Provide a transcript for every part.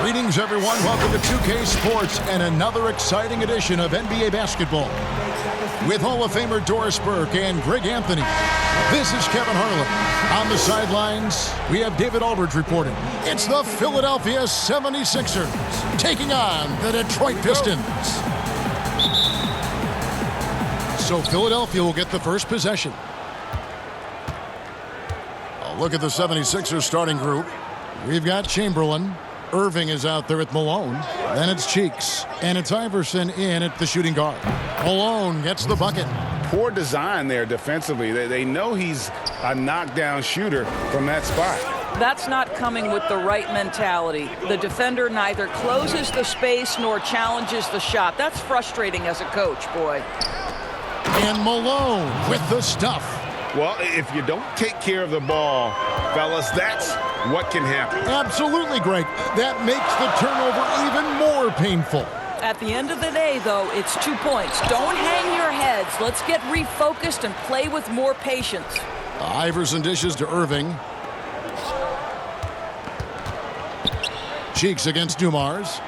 Greetings, everyone. Welcome to 2K Sports and another exciting edition of NBA basketball. With Hall of Famer Doris Burke and Greg Anthony, this is Kevin Harlan. On the sidelines, we have David Aldridge reporting. It's the Philadelphia 76ers taking on the Detroit Pistons. So Philadelphia will get the first possession. A look at the 76ers starting group. We've got Chamberlain. Irving is out there at Malone. Then it's Cheeks. And it's Iverson in at the shooting guard. Malone gets the bucket. Poor design there defensively. They know he's a knockdown shooter from that spot. That's not coming with the right mentality. The defender neither closes the space nor challenges the shot. That's frustrating as a coach, boy. And Malone with the stuff. Well, if you don't take care of the ball, fellas, that's what can happen. Absolutely, Greg. That makes the turnover even more painful. At the end of the day, though, it's 2 points. Don't hang your heads. Let's get refocused and play with more patience. Iverson dishes to Irving. Cheeks against Dumars.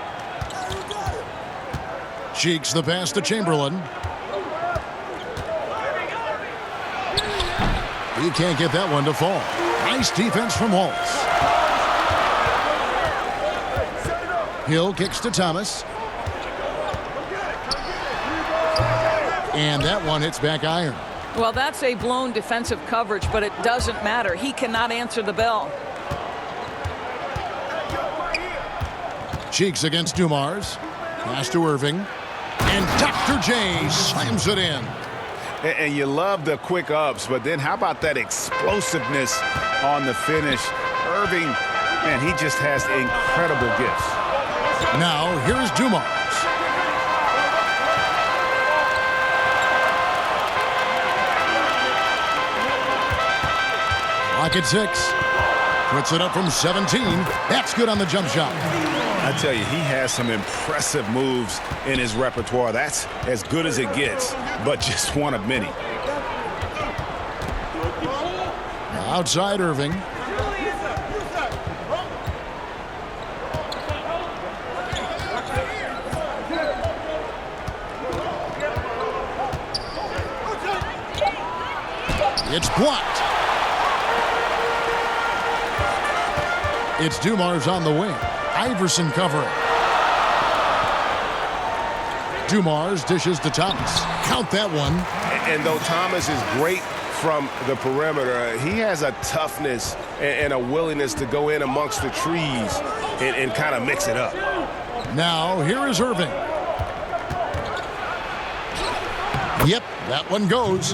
Cheeks the pass to Chamberlain. He can't get that one to fall. Nice defense from Waltz. Hill kicks to Thomas. And that one hits back iron. Well, that's a blown defensive coverage, but it doesn't matter. He cannot answer the bell. Cheeks against Dumars. Pass to Irving. And Dr. J slams it in. And you love the quick ups, but then how about that explosiveness on the finish? Irving, man, he just has incredible gifts. Now, here's Dumars. Clock at 6. Puts it up from 17. That's good on the jump shot. I tell you, he has some impressive moves in his repertoire. That's as good as it gets, but just one of many. Outside Irving. It's blocked. It's Dumars on the wing. Iverson covering. Dumars dishes to Thomas. Count that one. And though Thomas is great from the perimeter, he has a toughness and a willingness to go in amongst the trees and kind of mix it up. Now, here is Irving. Yep, that one goes.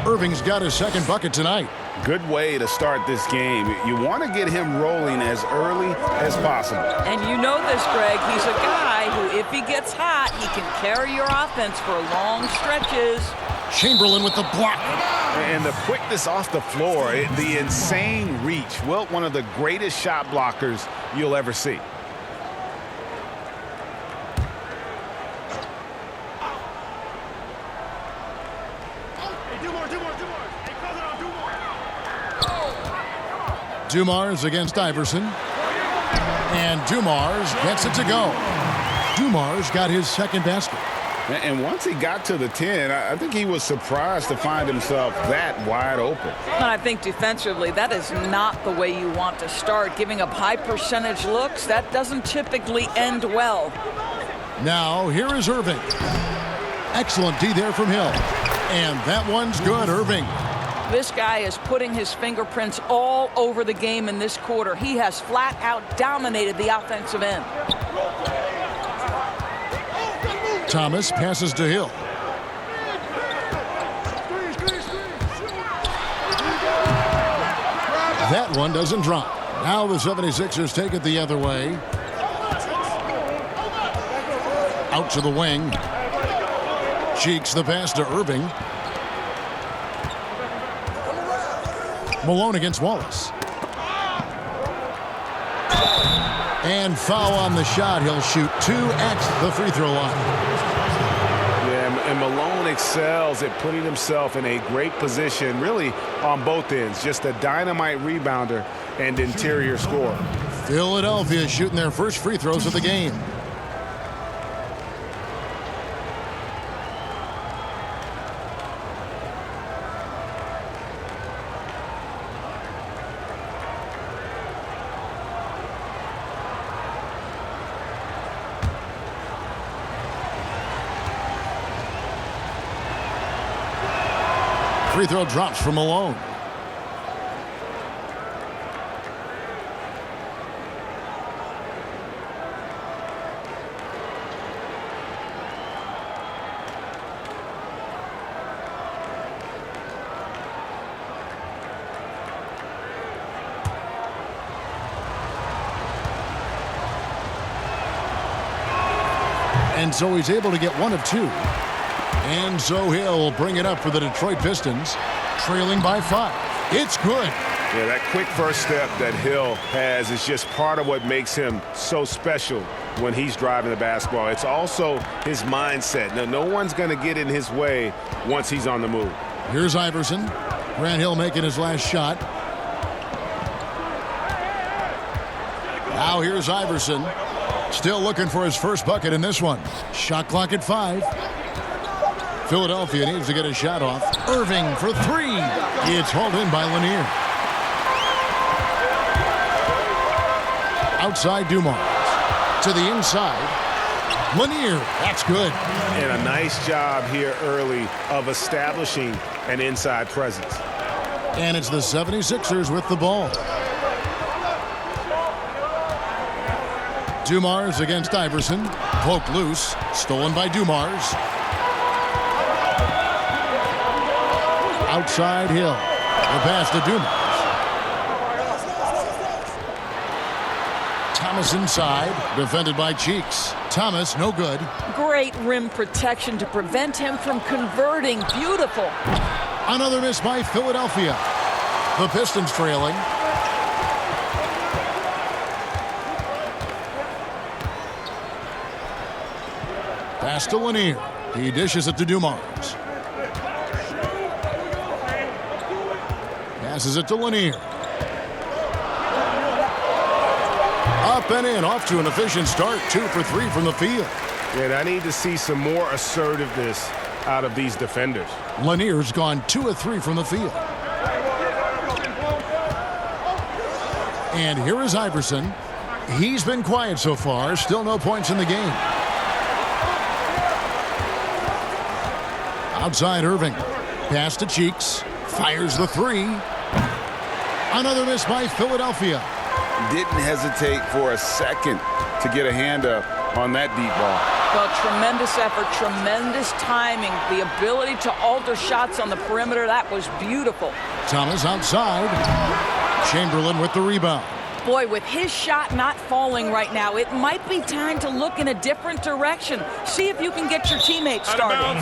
Irving's got his second bucket tonight. Good way to start this game. You want to get him rolling as early as possible. And you know this, Greg. He's a guy who, if he gets hot, he can carry your offense for long stretches. Chamberlain with the block. And the quickness off the floor, the insane reach. Wilt, one of the greatest shot blockers you'll ever see. Dumars against Iverson. And Dumars gets it to go. Dumars got his second basket. And once he got to the 10, I think he was surprised to find himself that wide open. And I think defensively, that is not the way you want to start. Giving up high percentage looks, that doesn't typically end well. Now, here is Irving. Excellent D there from Hill. And that one's good, Irving. This guy is putting his fingerprints all over the game in this quarter. He has flat out dominated the offensive end. Thomas passes to Hill. That one doesn't drop. Now the 76ers take it the other way. Out to the wing. Cheeks the pass to Irving. Malone against Wallace. And foul on the shot. He'll shoot 2 at the free throw line. Yeah, and Malone excels at putting himself in a great position, really on both ends. Just a dynamite rebounder and interior scorer. Philadelphia shooting their first free throws of the game. Free throw drops from Malone. And so he's able to get one of two. And so he'll bring it up for the Detroit Pistons, trailing by 5. It's good. Yeah, that quick first step that Hill has is just part of what makes him so special when he's driving the basketball. It's also his mindset. Now, no one's going to get in his way once he's on the move. Here's Iverson. Grant Hill making his last shot. Now here's Iverson. Still looking for his first bucket in this one. Shot clock at 5. Philadelphia needs to get a shot off. Irving for 3. It's hauled in by Lanier. Outside Dumars. To the inside. Lanier. That's good. And a nice job here early of establishing an inside presence. And it's the 76ers with the ball. Dumars against Iverson. Poked loose. Stolen by Dumars. Outside Hill. The pass to Dumars. Thomas inside. Defended by Cheeks. Thomas, no good. Great rim protection to prevent him from converting. Beautiful. Another miss by Philadelphia. The Pistons trailing. Pass to Lanier. He dishes it to Dumars. Passes it to Lanier. Up and in, off to an efficient start. 2 for 3 from the field. And I need to see some more assertiveness out of these defenders. Lanier's gone 2 of 3 from the field. And here is Iverson. He's been quiet so far. Still no points in the game. Outside Irving. Pass to Cheeks. Fires the 3. Another miss by Philadelphia. Didn't hesitate for a second to get a hand up on that deep ball. Well, tremendous effort, tremendous timing, the ability to alter shots on the perimeter. That was beautiful. Thomas outside. Chamberlain with the rebound. Boy, with his shot not falling right now, it might be time to look in a different direction. See if you can get your teammates started.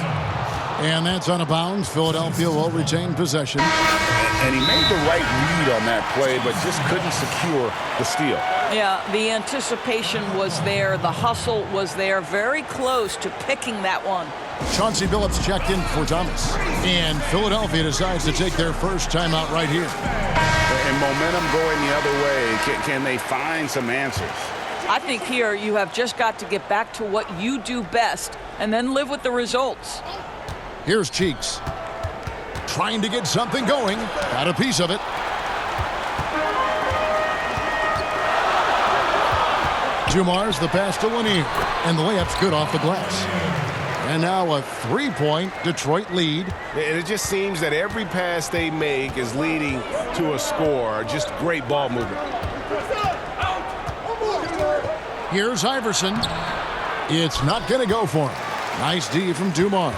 And that's out of bounds. Philadelphia will retain possession. And he made the right read on that play, but just couldn't secure the steal. Yeah, the anticipation was there. The hustle was there. Very close to picking that one. Chauncey Billups checked in for Thomas. And Philadelphia decides to take their first timeout right here. And momentum going the other way. Can they find some answers? I think here you have just got to get back to what you do best and then live with the results. Here's Cheeks. Trying to get something going. Got a piece of it. Dumars, the pass to Lanier. And the layup's good off the glass. And now a 3-point Detroit lead. And it just seems that every pass they make is leading to a score. Just great ball movement. Here's Iverson. It's not going to go for him. Nice D from Dumars.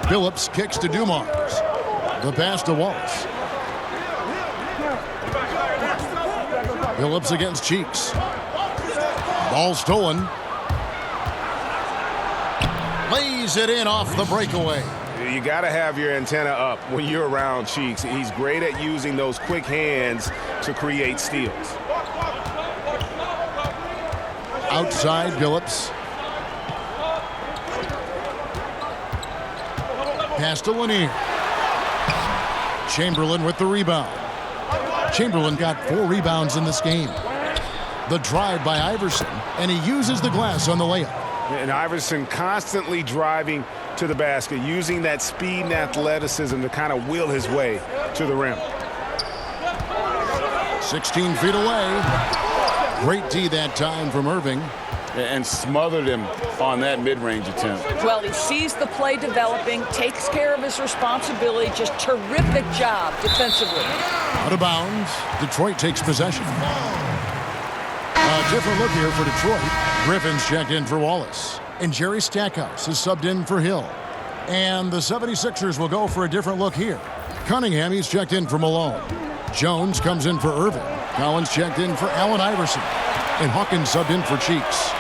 Billups kicks to Dumars. The pass to Wallace. Billups against Cheeks. Ball stolen. Lays it in off the breakaway. You got to have your antenna up when you're around Cheeks. He's great at using those quick hands to create steals. Outside Billups. Pass to Lanier. Chamberlain with the rebound. Chamberlain got 4 rebounds in this game. The drive by Iverson, and he uses the glass on the layup. And Iverson constantly driving to the basket, using that speed and athleticism to kind of wheel his way to the rim. 16 feet away. Great D that time from Irving. And smothered him on that mid-range attempt. Well, he sees the play developing, takes care of his responsibility. Just terrific job defensively. Out of bounds. Detroit takes possession. A different look here for Detroit. Griffin's checked in for Wallace. And Jerry Stackhouse is subbed in for Hill. And the 76ers will go for a different look here. Cunningham, he's checked in for Malone. Jones comes in for Irving. Collins checked in for Allen Iverson. And Hawkins subbed in for Cheeks.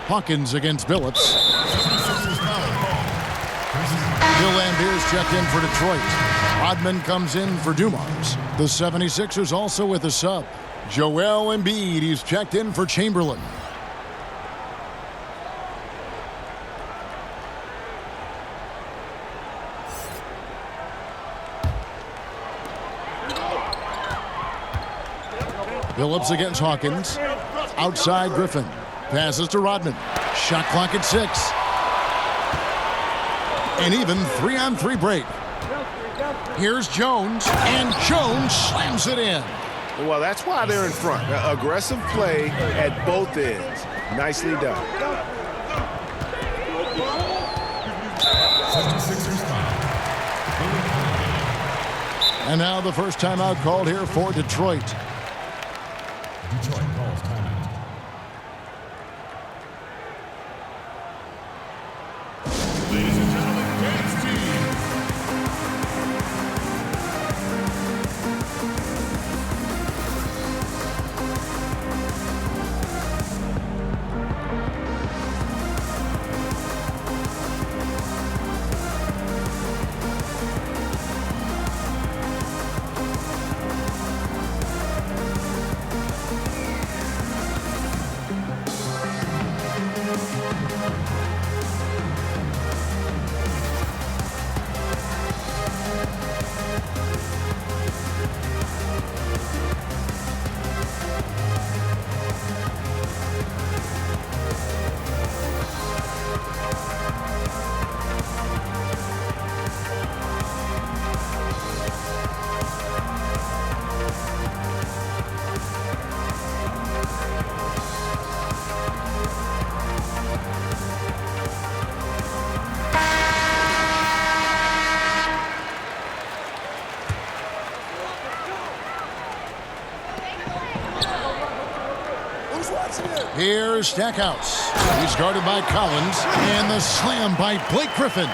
Hawkins against Billups. Bill Lambert's checked in for Detroit. Rodman comes in for Dumars. The 76ers also with a sub. Joel Embiid, he's checked in for Chamberlain. Billups against Hawkins. Outside Griffin. Passes to Rodman. Shot clock at 6. And even 3-on-3 break. Here's Jones, and Jones slams it in. Well, that's why they're in front. Aggressive play at both ends. Nicely done. And now the first timeout called here for Detroit. Detroit calls timeout. Ladies and gentlemen, dance team. Here's Stackhouse. He's guarded by Collins, and the slam by Blake Griffin.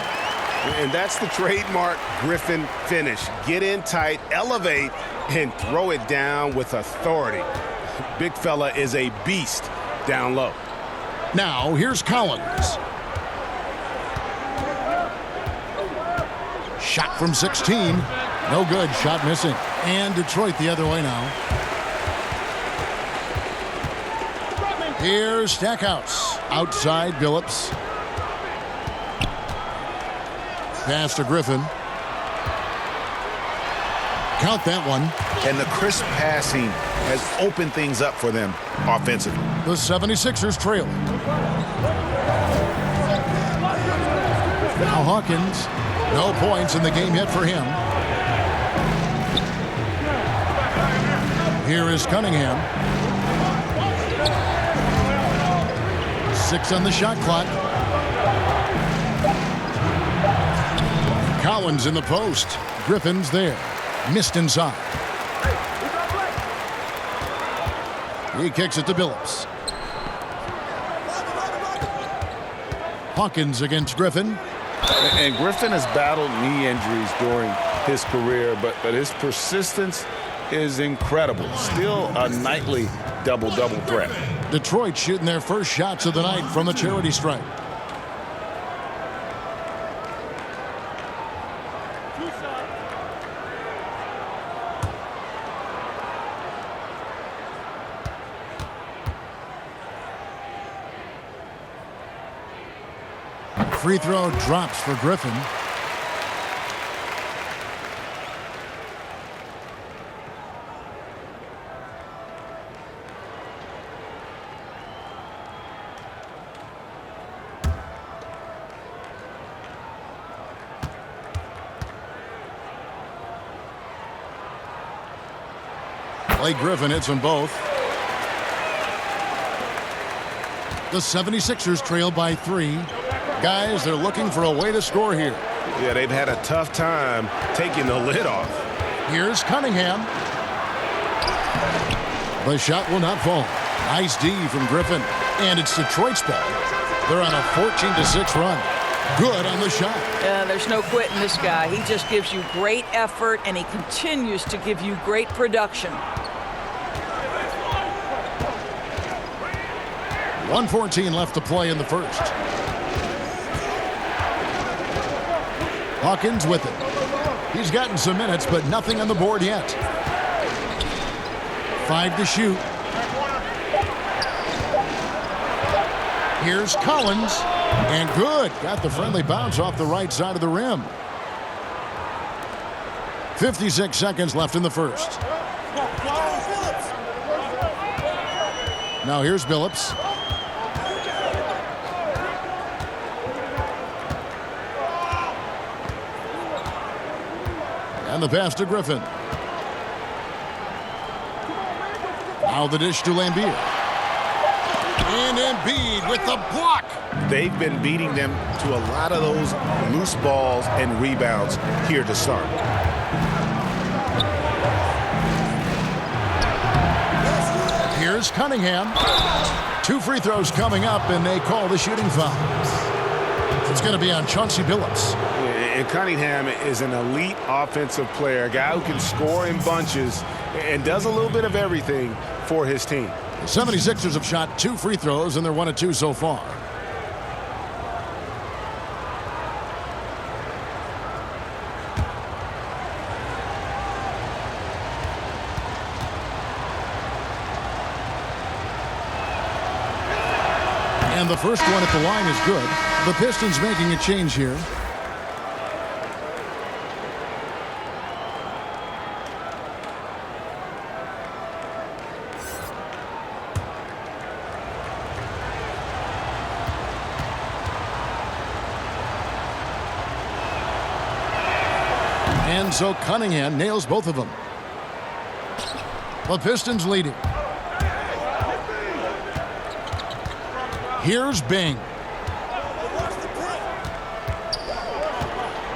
And that's the trademark Griffin finish. Get in tight, elevate, and throw it down with authority. Big fella is a beast down low. Now, here's Collins. Shot from 16. No good. Shot missing. And Detroit the other way now. Here's Stackhouse. Outside Billups. Pass to Griffin. Count that one. And the crisp passing has opened things up for them offensively. The 76ers trail. Now Hawkins. No points in the game yet for him. Here is Cunningham. 6 on the shot clock. Collins in the post. Griffin's there. Missed inside. He kicks it to Billups. Hawkins against Griffin. And Griffin has battled knee injuries during his career, but his persistence is incredible. Still a nightly double-double threat. Detroit shooting their first shots of the night from the charity stripe. Free throw drops for Griffin. Blake Griffin hits them both. The 76ers trail by 3. Guys, they're looking for a way to score here. Yeah, they've had a tough time taking the lid off. Here's Cunningham. The shot will not fall. Nice D from Griffin. And it's Detroit's ball. They're on a 14-6 run. Good on the shot. There's no quitting this guy. He just gives you great effort, and he continues to give you great production. 1:14 left to play in the first. Hawkins with it. He's gotten some minutes, but nothing on the board yet. 5 to shoot. Here's Collins. And good. Got the friendly bounce off the right side of the rim. 56 seconds left in the first. Now here's Billups. And the pass to Griffin. Now the dish to Lambeer. And Embiid with the block. They've been beating them to a lot of those loose balls and rebounds here to start. Here's Cunningham. 2 free throws coming up, and they call the shooting foul. It's going to be on Chauncey Billups. And Cunningham is an elite offensive player, a guy who can score in bunches and does a little bit of everything for his team. The 76ers have shot 2 free throws, and they're 1 of 2 so far. And the first one at the line is good. The Pistons making a change here. And so Cunningham nails both of them. The Pistons leading. Here's Bing.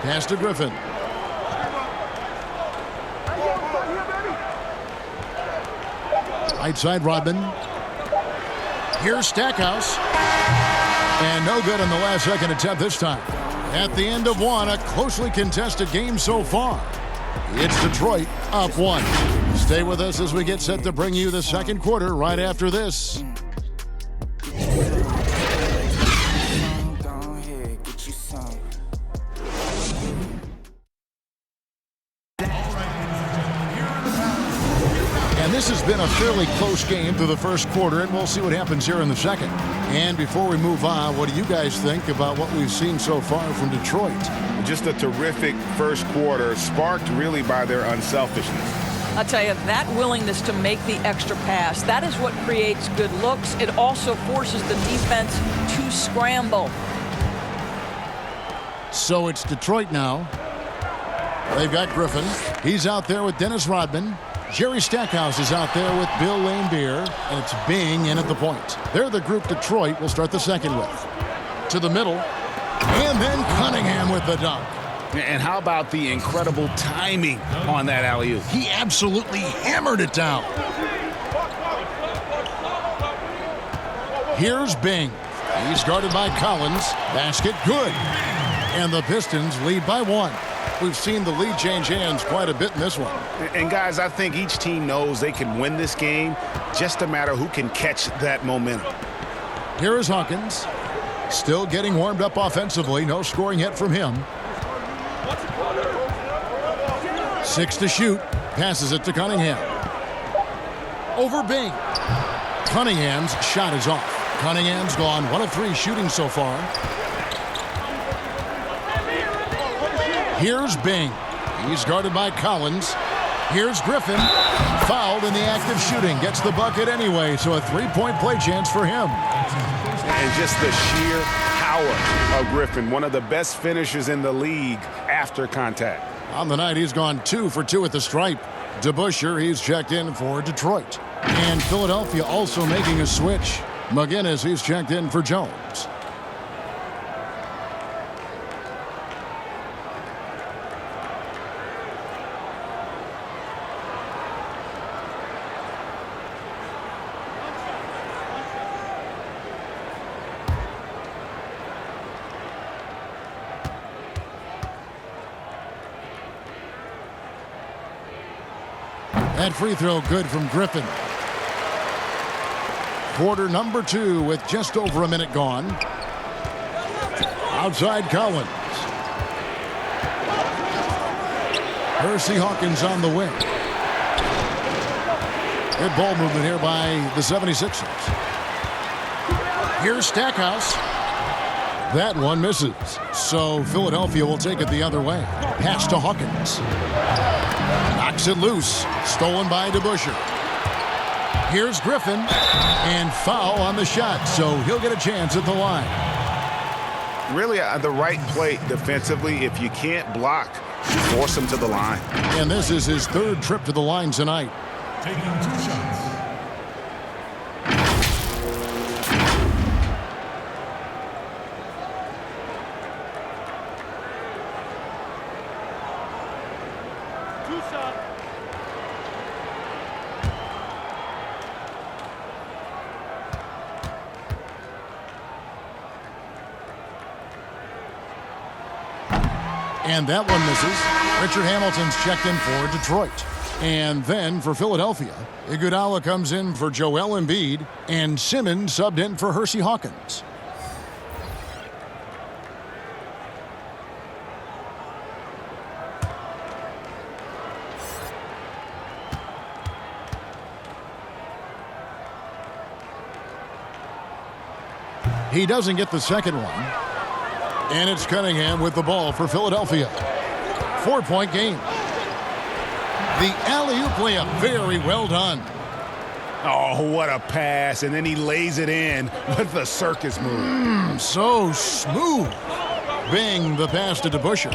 Pass to Griffin. Right side Rodman. Here's Stackhouse. And no good on the last second attempt this time. At the end of one, a closely contested game so far. It's Detroit up 1. Stay with us as we get set to bring you the second quarter right after this. This has been a fairly close game through the first quarter, and we'll see what happens here in the second. And before we move on, what do you guys think about what we've seen so far from Detroit? Just a terrific first quarter, sparked really by their unselfishness. I'll tell you, that willingness to make the extra pass, that is what creates good looks. It also forces the defense to scramble. So it's Detroit now. They've got Griffin. He's out there with Dennis Rodman. Jerry Stackhouse is out there with Bill Lambeer, and it's Bing in at the point. They're the group Detroit will start the second with. To the middle, and then Cunningham with the dunk. And how about the incredible timing on that alley-oop? He absolutely hammered it down. Here's Bing. He's guarded by Collins. Basket good. And the Pistons lead by 1. We've seen the lead change hands quite a bit in this one. And guys, I think each team knows they can win this game, just a matter who can catch that momentum. Here is Hawkins. Still getting warmed up offensively. No scoring yet from him. 6 to shoot. Passes it to Cunningham. Over Bing. Cunningham's shot is off. Cunningham's gone 1 of 3 shooting so far. Here's Bing. He's guarded by Collins. Here's Griffin. Fouled in the act of shooting. Gets the bucket anyway, so a 3-point play chance for him. And just the sheer power of Griffin, one of the best finishers in the league after contact. On the night, he's gone 2 for 2 at the stripe. DeBusschere, he's checked in for Detroit. And Philadelphia also making a switch. McGinnis, he's checked in for Jones. That free throw good from Griffin. Quarter number 2 with just over a minute gone. Outside Collins. Hersey Hawkins on the wing. Good ball movement here by the 76ers. Here's Stackhouse. That one misses. So Philadelphia will take it the other way. Pass to Hawkins. Knocks it loose. Stolen by DeBusschere. Here's Griffin. And foul on the shot. So he'll get a chance at the line. Really at the right play defensively. If you can't block, force him to the line. And this is his 3rd trip to the line tonight. Taking 2 shots. And that one misses. Richard Hamilton's checked in for Detroit. And then for Philadelphia, Iguodala comes in for Joel Embiid, and Simmons subbed in for Hersey Hawkins. He doesn't get the second one. And it's Cunningham with the ball for Philadelphia. 4-point game. The alley-oop layup, very well done. Oh, what a pass. And then he lays it in with the circus move. So smooth. Bing, the pass to DeBusschere.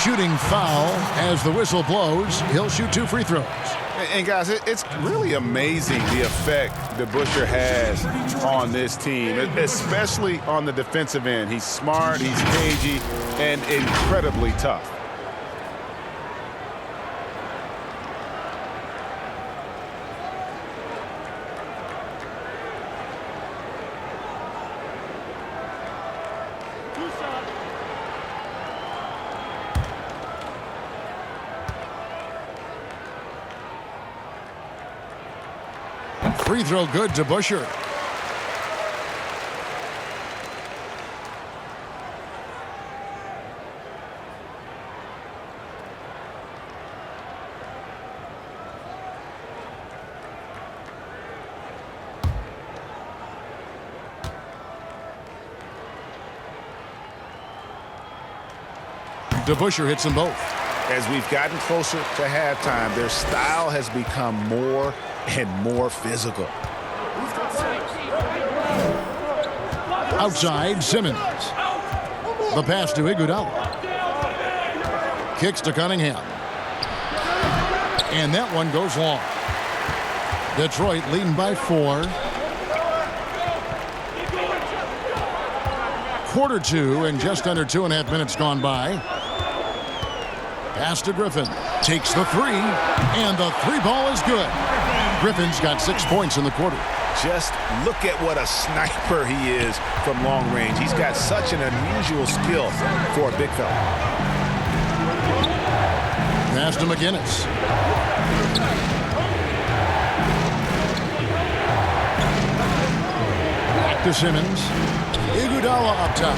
Shooting foul as the whistle blows. He'll shoot 2 free throws. And guys, it's really amazing the effect DeBusschere has on this team, especially on the defensive end. He's smart, he's cagey, and incredibly tough. Free throw good to DeBusschere. DeBusschere hits them both. As we've gotten closer to halftime, their style has become more and more physical. Outside, Simmons. The pass to Iguodala. Kicks to Cunningham. And that one goes long. Detroit leading by 4. Quarter 2 and just under 2.5 minutes gone by. Pass to Griffin. Takes the 3. And the 3 ball is good. Griffin's got 6 points in the quarter. Just look at what a sniper he is from long range. He's got such an unusual skill for a big fella. Pass to McGinnis. Back to Simmons. Iguodala up top.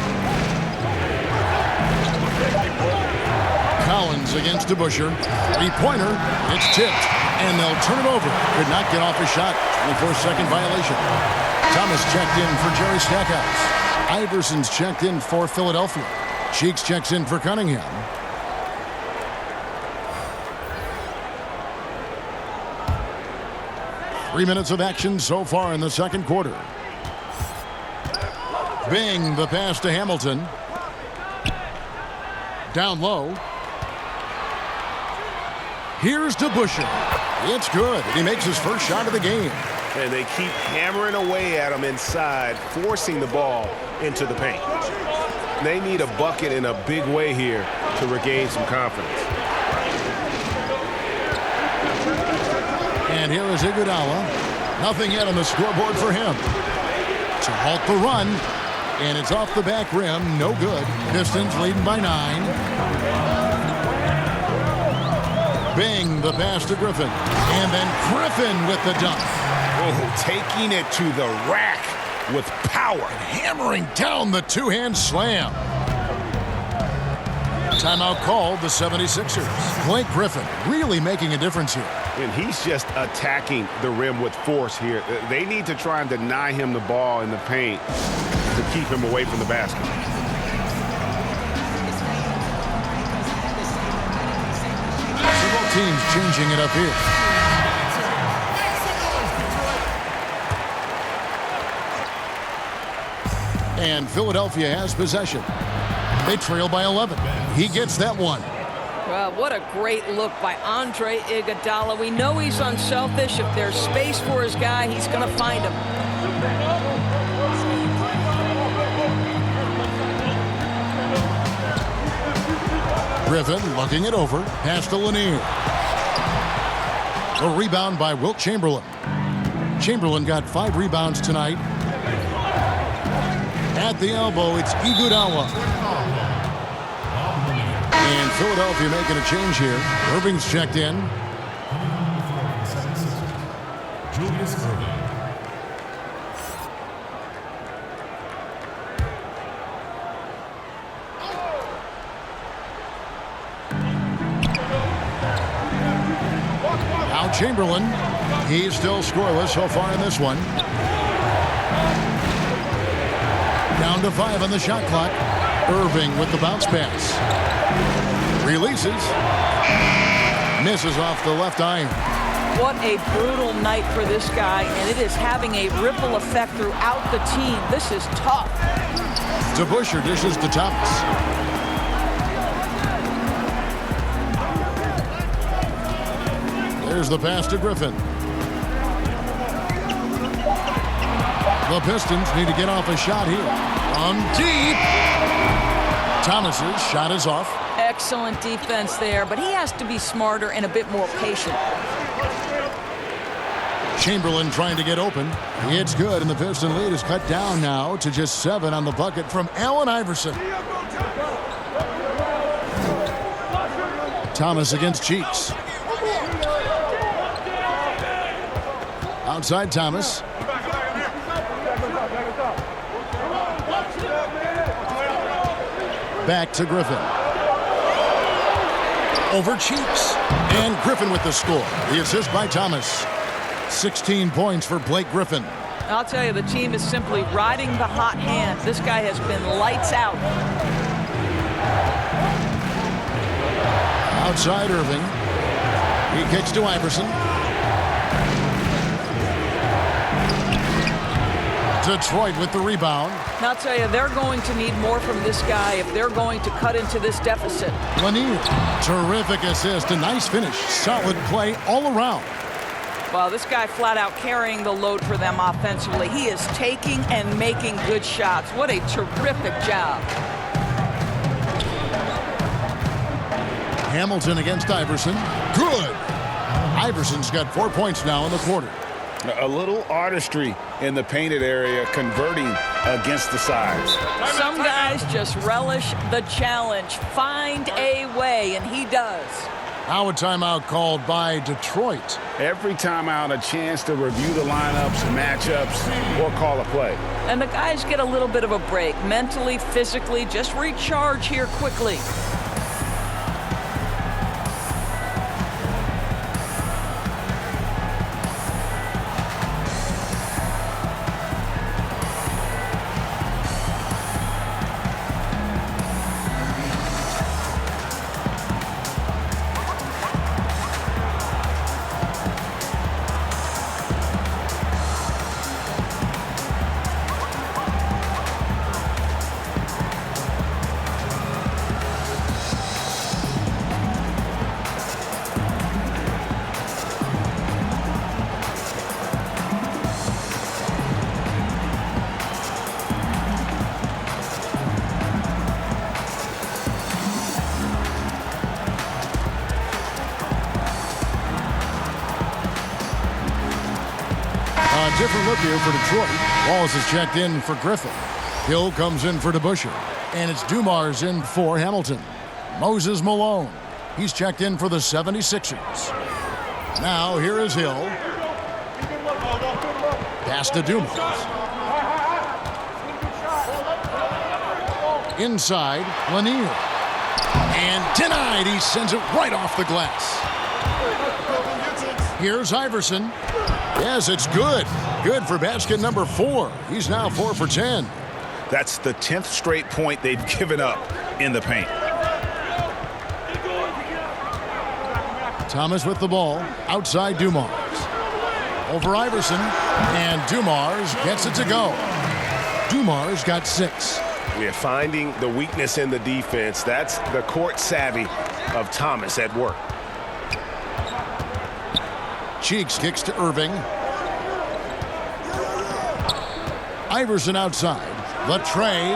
Collins against DeBusschere. 3-pointer. It's tipped. And they'll turn it over. Could not get off a shot. 24-second violation. Thomas checked in for Jerry Stackhouse. Iverson's checked in for Philadelphia. Cheeks checks in for Cunningham. Three minutes of action so far in the second quarter. Bing, the pass to Hamilton. Down low. Here's DeBusschere. It's good. He makes his first shot of the game. And they keep hammering away at him inside, forcing the ball into the paint. They need a bucket in a big way here to regain some confidence. And here is Iguodala. Nothing yet on the scoreboard for him. To halt the run. And it's off the back rim. No good. Pistons leading by 9. Bing the pass to Griffin. And then Griffin with the dunk. Oh, taking it to the rack with power. Hammering down the two-hand slam. Timeout called the 76ers. Blake Griffin really making a difference here. And he's just attacking the rim with force here. They need to try and deny him the ball in the paint to keep him away from the basket. Several teams changing it up here. And Philadelphia has possession. They trail by 11. He gets that one. Well, what a great look by Andre Iguodala. We know he's unselfish. If there's space for his guy, he's going to find him. Griffin looking it over. Pass to Lanier. A rebound by Wilt Chamberlain. Chamberlain got 5 rebounds tonight. At the elbow, it's Iguodala. And Philadelphia making a change here. Irving's checked in. Julius Irving. Now Chamberlain. He's still scoreless so far in this one. Down to 5 on the shot clock. Irving with the bounce pass. Releases. Misses off the left iron. What a brutal night for this guy, and it is having a ripple effect throughout the team. This is tough. DeBusschere dishes to Thomas. There's the pass to Griffin. The Pistons need to get off a shot here. On deep. Thomas's shot is off. Excellent defense there, but he has to be smarter and a bit more patient. Chamberlain trying to get open. It's good, and the Piston lead is cut down now to just 7 on the bucket from Allen Iverson. Thomas against Cheeks. Outside Thomas. Back to Griffin. Over Cheeks. And Griffin with the score. The assist by Thomas. 16 points for Blake Griffin. I'll tell you, the team is simply riding the hot hand. This guy has been lights out. Outside Irving. He kicks to Iverson. Detroit with the rebound. And I'll tell you, they're going to need more from this guy if they're going to cut into this deficit. Lanier. Terrific assist. A nice finish. Solid play all around. Well, this guy flat out carrying the load for them offensively. He is taking and making good shots. What a terrific job. Hamilton against Iverson. Good. Iverson's got 4 points now in the quarter. A little artistry in the painted area, converting against the sides. Some guys just relish the challenge. Find a way, and he does. Now a timeout called by Detroit. Every timeout, a chance to review the lineups, matchups, or call a play. And the guys get a little bit of a break. Mentally, physically, just recharge here quickly. different look here for Detroit. Wallace is checked in for Griffin. Hill comes in for DeBusschere. And it's Dumars in for Hamilton. Moses Malone. He's checked in for the 76ers. Now here is Hill. Pass to Dumars. Inside, Lanier. And denied. He sends it right off the glass. Here's Iverson. Yes, it's good. Good for basket number 4. He's now 4 for 10. That's the 10th straight point they've given up in the paint. Thomas with the ball. Outside Dumars. Over Iverson. And Dumars gets it to go. Dumars got 6. We're finding the weakness in the defense. That's the court savvy of Thomas at work. Cheeks kicks to Irving. Iverson outside. The tray.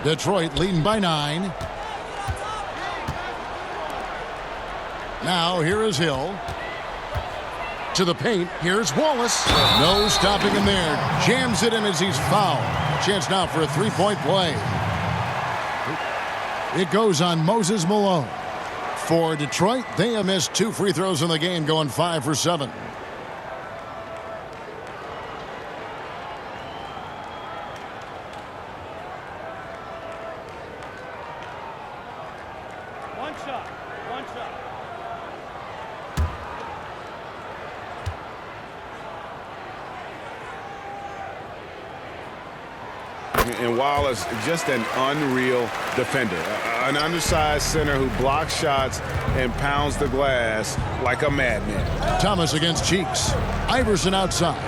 Detroit leading by 9. Now here is Hill. To the paint. Here's Wallace. No stopping him there. Jams it in as he's fouled. Chance now for a three-point play. It goes on Moses Malone. For Detroit, they have missed 2 free throws in the game, going 5 for 7. One shot. And Wallace, just an unreal defender. An undersized center who blocks shots and pounds the glass like a madman. Thomas against Cheeks. Iverson outside.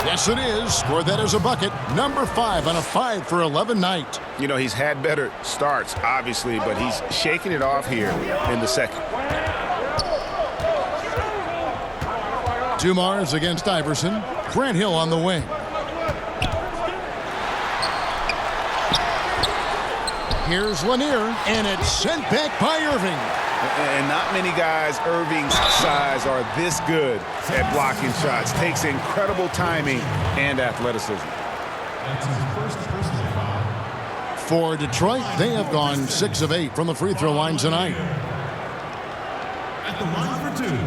Yes, it is. Scored that as a bucket. Number 5 on a 5 for 11 night. You know, he's had better starts, obviously, but he's shaking it off here in the second. Dumars against Iverson. Grant Hill on the wing. Here's Lanier, and it's sent back by Irving. And not many guys Irving's size are this good at blocking shots. Takes incredible timing and athleticism. That's his first personal foul. For Detroit, they have gone 6 of 8 from the free throw line tonight. At the line for 2.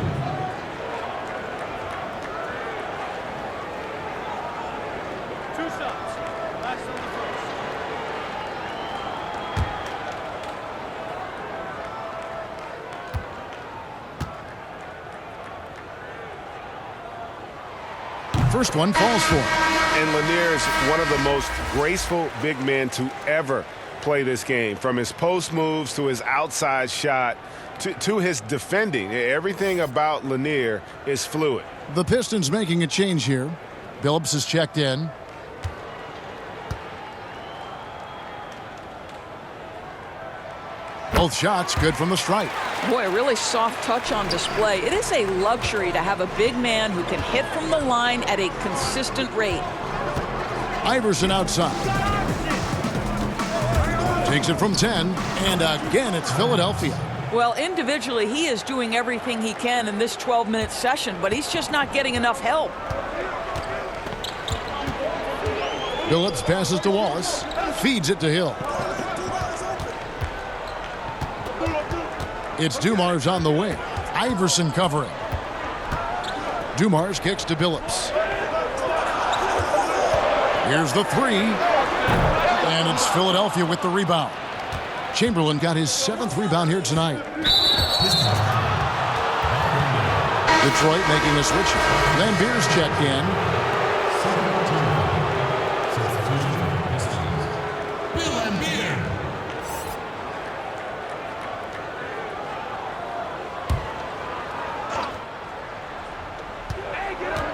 First one falls for him. And Lanier's one of the most graceful big men to ever play this game. From his post moves to his outside shot to his defending. Everything about Lanier is fluid. The Pistons making a change here. Billups is checked in. Both shots good from the stripe. Boy, a really soft touch on display. It is a luxury to have a big man who can hit from the line at a consistent rate. Iverson outside. Takes it from 10, and again it's Philadelphia. Well, individually, he is doing everything he can in this 12-minute session, but he's just not getting enough help. Billups passes to Wallace. Feeds it to Hill. It's Dumars on the wing. Iverson covering. Dumars kicks to Billups. Here's the 3. And it's Philadelphia with the rebound. Chamberlain got his 7th rebound here tonight. Detroit making a switch. Lambier's checked in.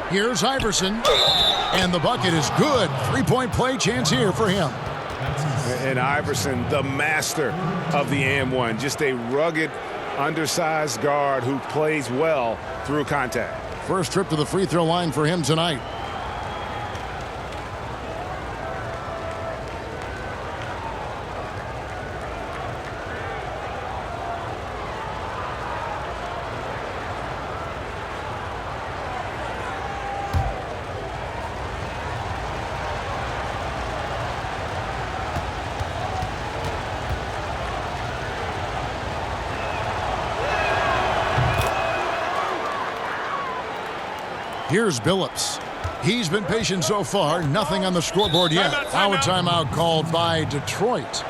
Here's Iverson, and the bucket is good. 3-point play chance here for him. And Iverson, the master of the and one. Just a rugged undersized guard who plays well through contact. First trip to the free throw line for him tonight. Here's Billups. He's been patient so far. Nothing on the scoreboard yet. Our timeout called by Detroit.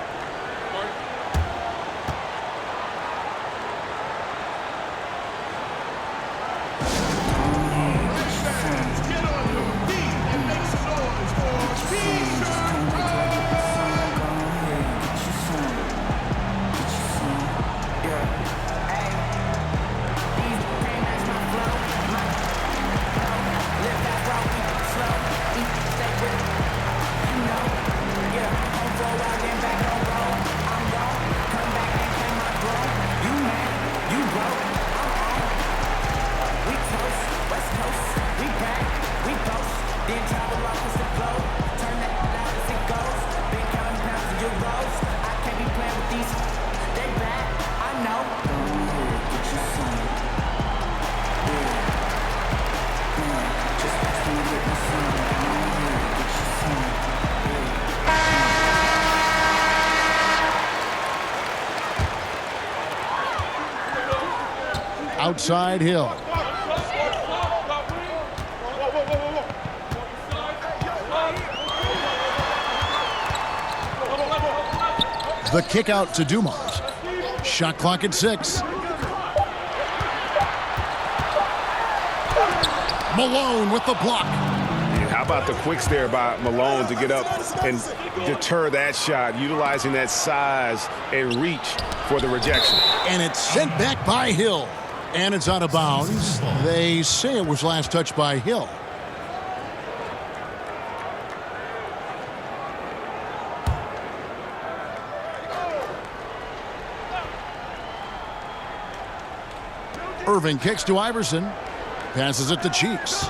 Outside Hill. The kick out to Dumars. Shot clock at 6. Malone with the block. How about the quicks there by Malone to get up and deter that shot, utilizing that size and reach for the rejection. And it's sent back by Hill. And it's out of bounds. They say it was last touched by Hill. Irving kicks to Iverson. Passes it to Cheeks.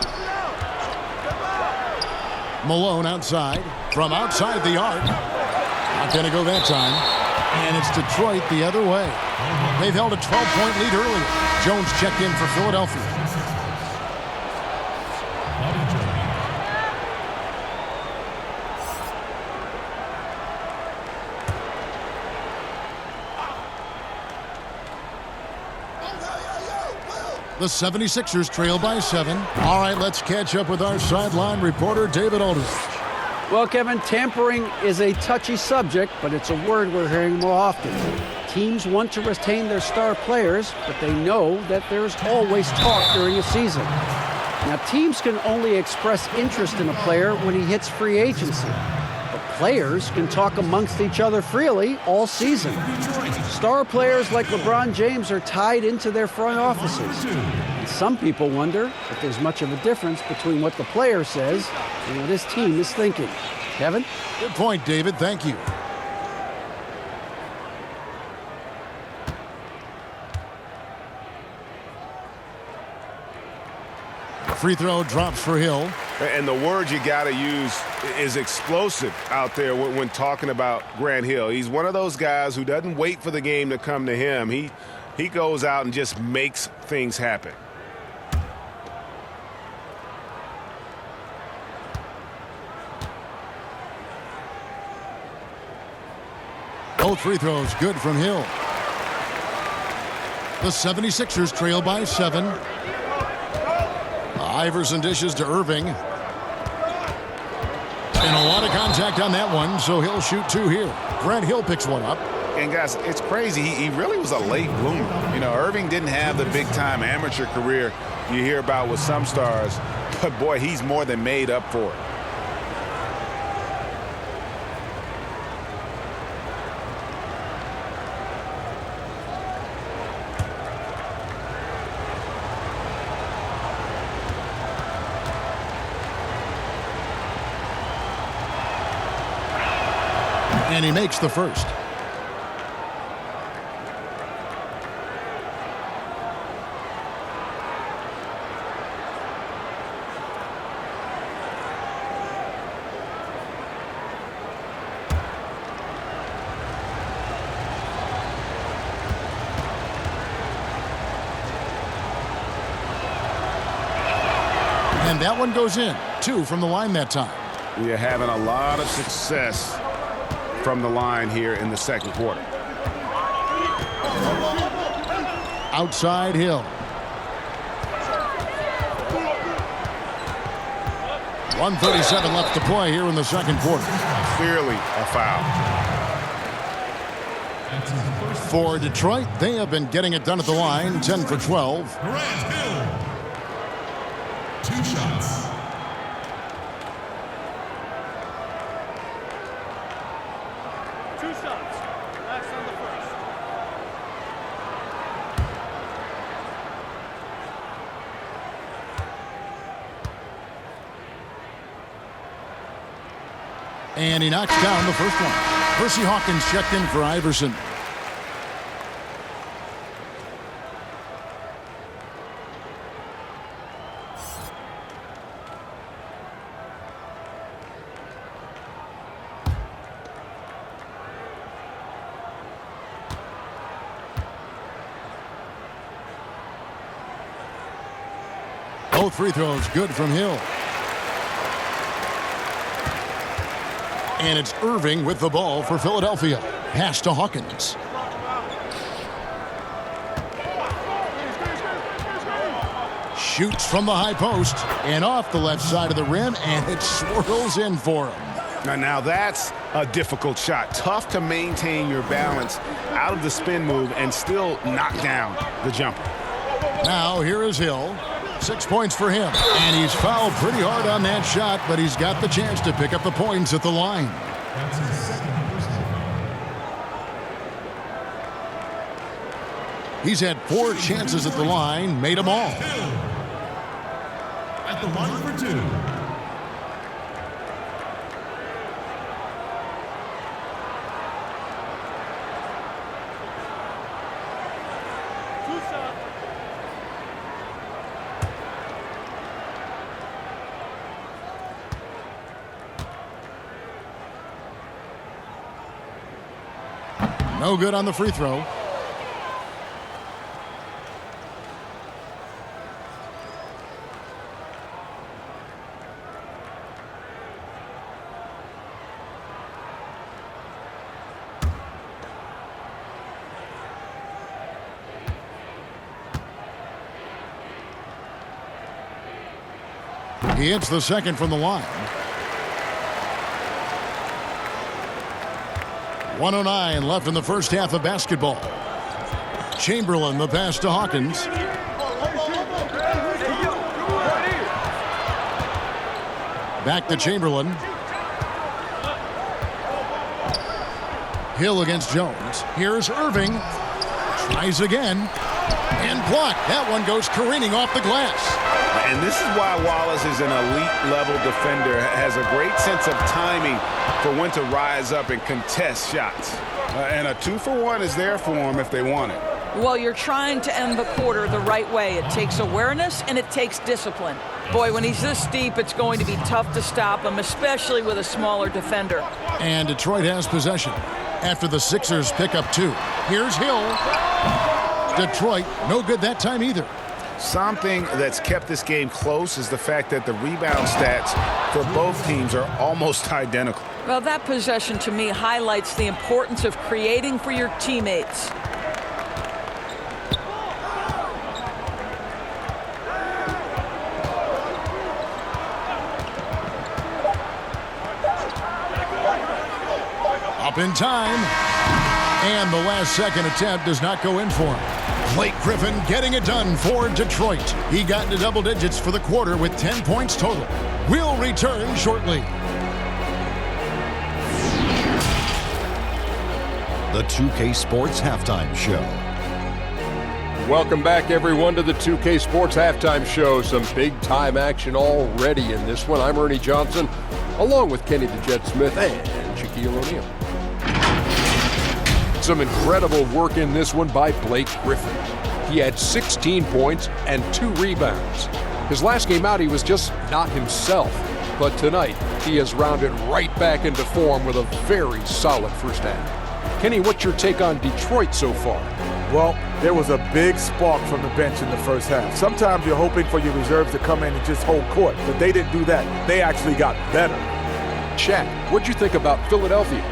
Malone outside. From outside the arc. Not going to go that time. And it's Detroit the other way. They've held a 12-point lead earlier. Jones checked in for Philadelphia. The 76ers trail by 7. All right, let's catch up with our sideline reporter, David Aldridge. Well, Kevin, tampering is a touchy subject, but it's a word we're hearing more often. Teams want to retain their star players, but they know that there's always talk during a season. Now, teams can only express interest in a player when he hits free agency. But players can talk amongst each other freely all season. Star players like LeBron James are tied into their front offices. And some people wonder if there's much of a difference between what the player says and what his team is thinking. Kevin? Good point, David. Thank you. Free throw drops for Hill. And the word you got to use is explosive out there when talking about Grant Hill. He's one of those guys who doesn't wait for the game to come to him. He goes out and just makes things happen. Both free throws good from Hill. The 76ers trail by 7. Iverson dishes to Irving. And a lot of contact on that one, so he'll shoot 2 here. Grant Hill picks one up. And, guys, it's crazy. He really was a late bloomer. You know, Irving didn't have the big-time amateur career you hear about with some stars. But, boy, he's more than made up for it. And he makes the first. And that one goes in. 2 from the line that time. You're having a lot of success from the line here in the second quarter. Outside Hill. 1:37 left to play here in the second quarter. Clearly a foul. For Detroit, they have been getting it done at the line, 10 for 12. Grant Hill. 2 shots. And he knocks down the first one. Percy Hawkins checked in for Iverson. Both free throws good from Hill. And it's Irving with the ball for Philadelphia. Pass to Hawkins. Shoots from the high post and off the left side of the rim, and it swirls in for him. Now that's a difficult shot. Tough to maintain your balance out of the spin move and still knock down the jumper. Now here is Hill. 6 points for him. And he's fouled pretty hard on that shot, but he's got the chance to pick up the points at the line. That's his second personal foul. He's had 4 chances at the line, made them all. Hill. At the line for 2. No good on the free throw. He hits the second from the line. 1:09 left in the first half of basketball. Chamberlain, the pass to Hawkins. Back to Chamberlain. Hill against Jones. Here's Irving. Tries again. And blocked. That one goes careening off the glass. And this is why Wallace is an elite-level defender, has a great sense of timing for when to rise up and contest shots. And a 2-for-1 is there for them if they want it. Well, you're trying to end the quarter the right way. It takes awareness and it takes discipline. Boy, when he's this deep, it's going to be tough to stop him, especially with a smaller defender. And Detroit has possession after the Sixers pick up 2. Here's Hill. Detroit, no good that time either. Something that's kept this game close is the fact that the rebound stats for both teams are almost identical. Well, that possession to me highlights the importance of creating for your teammates. Up in time. And the last second attempt does not go in for him. Blake Griffin getting it done for Detroit. He got into double digits for the quarter with 10 points total. We'll return shortly. The 2K Sports Halftime Show. Welcome back, everyone, to the 2K Sports Halftime Show. Some big-time action already in this one. I'm Ernie Johnson, along with Kenny the Jet Smith and Shaquille O'Neal. Some incredible work in this one by Blake Griffin. He had 16 points and 2 rebounds. His last game out, he was just not himself. But tonight, he has rounded right back into form with a very solid first half. Kenny, what's your take on Detroit so far? Well, there was a big spark from the bench in the first half. Sometimes you're hoping for your reserves to come in and just hold court, but they didn't do that. They actually got better. Chad, what'd you think about Philadelphia?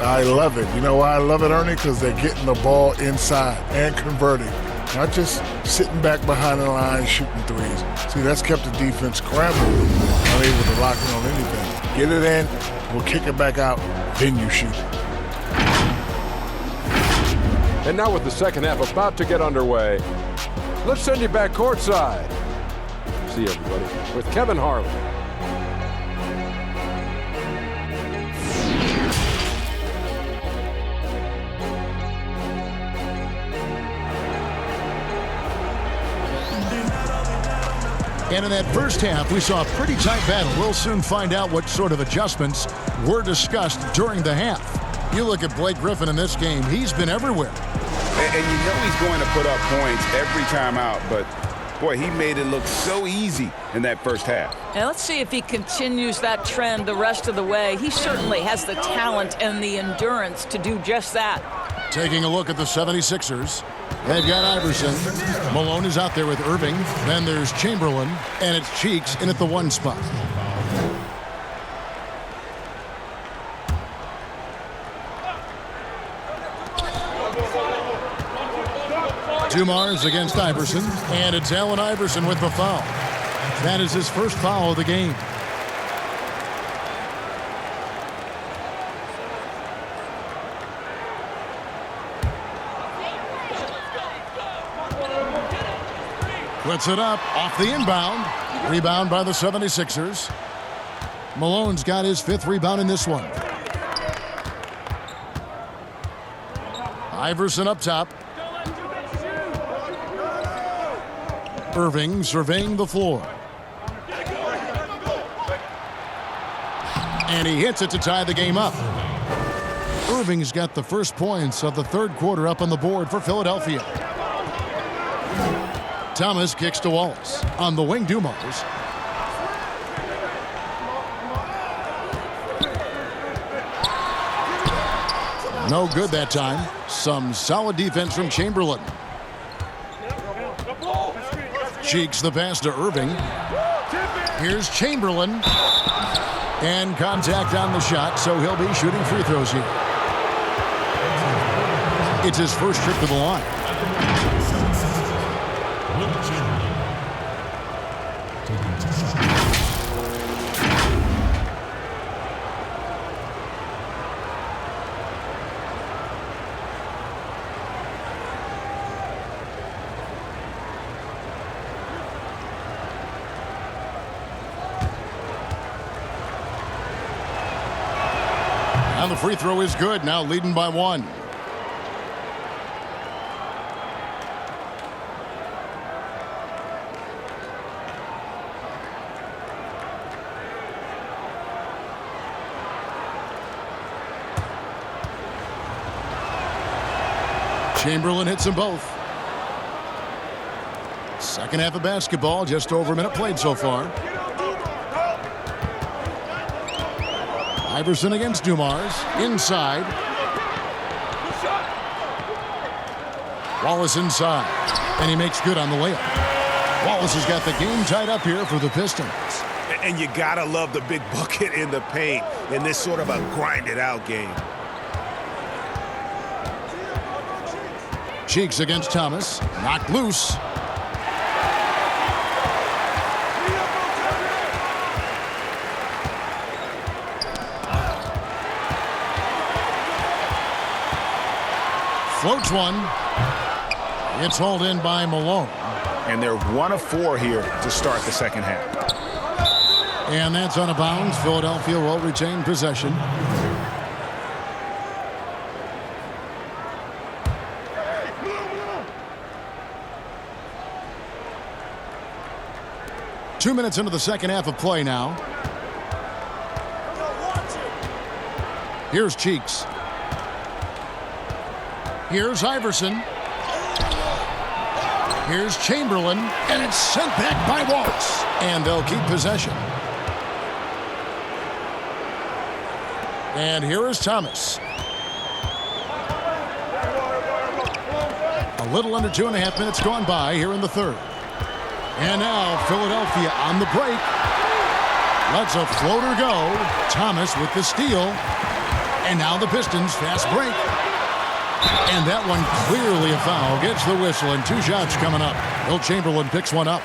I love it. You know why I love it, Ernie? Because they're getting the ball inside and converting. Not just sitting back behind the line shooting threes. See, that's kept the defense scrambled, unable to lock in on anything. Get it in, we'll kick it back out, then you shoot. And now with the second half about to get underway, let's send you back courtside. See everybody with Kevin Harlan. And in that first half, we saw a pretty tight battle. We'll soon find out what sort of adjustments were discussed during the half. You look at Blake Griffin in this game, he's been everywhere. And you know he's going to put up points every time out, but boy, he made it look so easy in that first half. And let's see if he continues that trend the rest of the way. He certainly has the talent and the endurance to do just that. Taking a look at the 76ers. They've got Iverson. Malone is out there with Irving. Then there's Chamberlain. And it's Cheeks in at the 1 spot. Dumars against Iverson. And it's Allen Iverson with the foul. That is his first foul of the game. Puts it up off the inbound. Rebound by the 76ers. Malone's got his 5th rebound in this one. Iverson up top. Irving surveying the floor. And he hits it to tie the game up. Irving's got the first points of the third quarter up on the board for Philadelphia. Thomas kicks to Wallace. On the wing, Dumars. No good that time. Some solid defense from Chamberlain. Cheeks the pass to Irving. Here's Chamberlain. And contact on the shot, so he'll be shooting free throws here. It's his first trip to the line. And the free throw is good, now leading by 1. Chamberlain hits them both. Second half of basketball, just over a minute played so far. Iverson against Dumars. Inside. Wallace inside. And he makes good on the layup. Wallace has got the game tied up here for the Pistons. And you gotta love the big bucket in the paint in this sort of a grinded-out game. Cheeks against Thomas. Knocked loose. Floats one. It's hauled in by Malone. And they're 1 of 4 here to start the second half. And that's out of bounds. Philadelphia will retain possession. Two minutes into the second half of play now. Here's Cheeks. Here's Iverson. Here's Chamberlain. And it's sent back by Wallace. And they'll keep possession. And here is Thomas. little under 2.5 minutes gone by here in the third. And now Philadelphia on the break. Lets a floater go. Thomas with the steal. And now the Pistons fast break. And that one clearly a foul. Gets the whistle and 2 shots coming up. Will Chamberlain picks one up.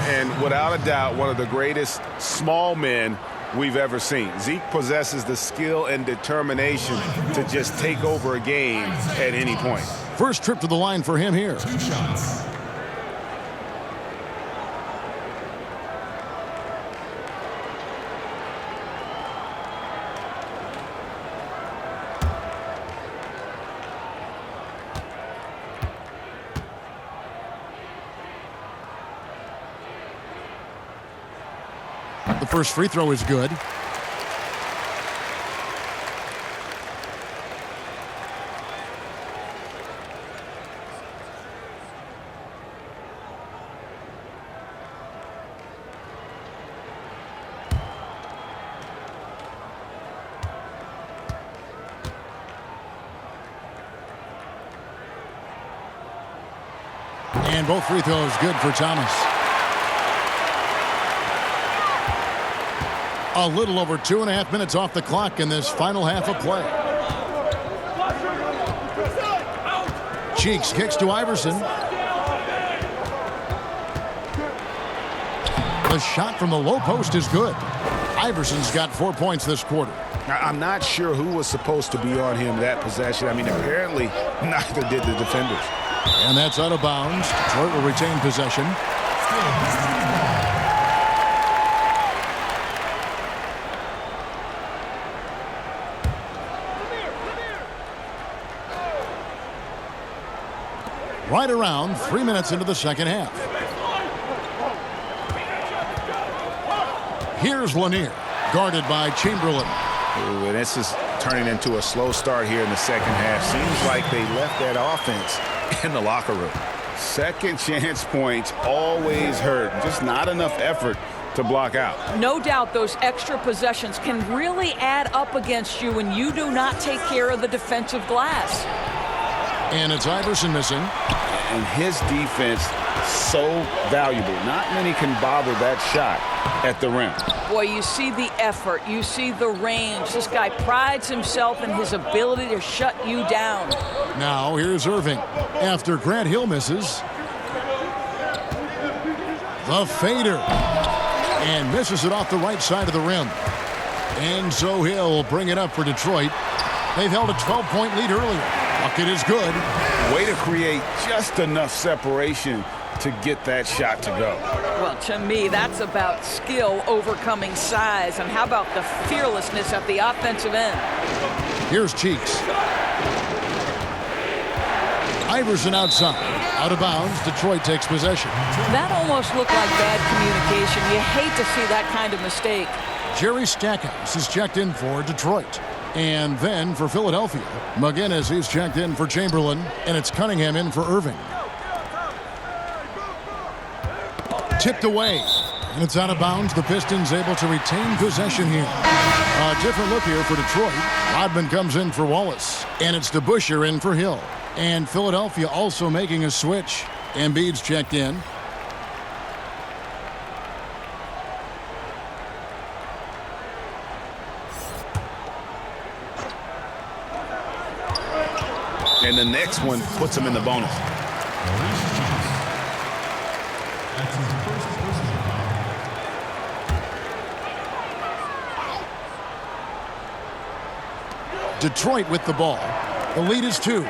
And without a doubt, one of the greatest small men we've ever seen. Zeke possesses the skill and determination to just take over a game at any point. First trip to the line for him here. 2 shots. The first free throw is good. And both free throws good for Thomas. A little over 2.5 minutes off the clock in this final half of play. Cheeks kicks to Iverson. The shot from the low post is good. Iverson's got 4 points this quarter. I'm not sure who was supposed to be on him that possession. I mean, apparently neither did the defenders. And that's out of bounds. Detroit will retain possession. Right around 3 minutes into the second half. Here's Lanier, guarded by Chamberlain. Ooh, and this is turning into a slow start here in the second half. Seems like they left that offense in the locker room. Second chance points always hurt. Just not enough effort to block out. No doubt those extra possessions can really add up against you when you do not take care of the defensive glass. And it's Iverson missing. And his defense so valuable. Not many can bother that shot at the rim. Boy, you see the effort. You see the range. This guy prides himself in his ability to shut you down. Now here's Irving. After Grant Hill misses. The fader. And misses it off the right side of the rim. And so Hill will bring it up for Detroit. They've held a 12-point lead earlier. Bucket is good. Way to create just enough separation to get that shot to go. Well, to me, that's about skill overcoming size. And how about the fearlessness at the offensive end? Here's Cheeks. Iverson outside. Out of bounds. Detroit takes possession. That almost looked like bad communication. You hate to see that kind of mistake. Jerry Stackhouse is checked in for Detroit. And then for Philadelphia, McGinnis is checked in for Chamberlain, and it's Cunningham in for Irving. Tipped away, and it's out of bounds. The Pistons able to retain possession here. A different look here for Detroit. Rodman comes in for Wallace, and it's DeBusschere in for Hill. And Philadelphia also making a switch. Embiid's checked in. And the next one puts him in the bonus. That's his first personal foul. Detroit with the ball. The lead is 2.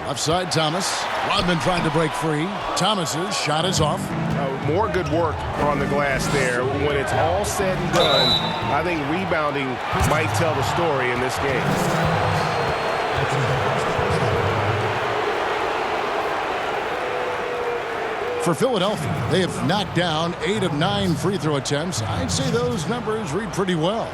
Left side, Thomas. Rodman trying to break free. Thomas's shot is off. More good work on the glass there. When it's all said and done, I think rebounding might tell the story in this game. For Philadelphia, they have knocked down 8 of 9 free throw attempts. I'd say those numbers read pretty well.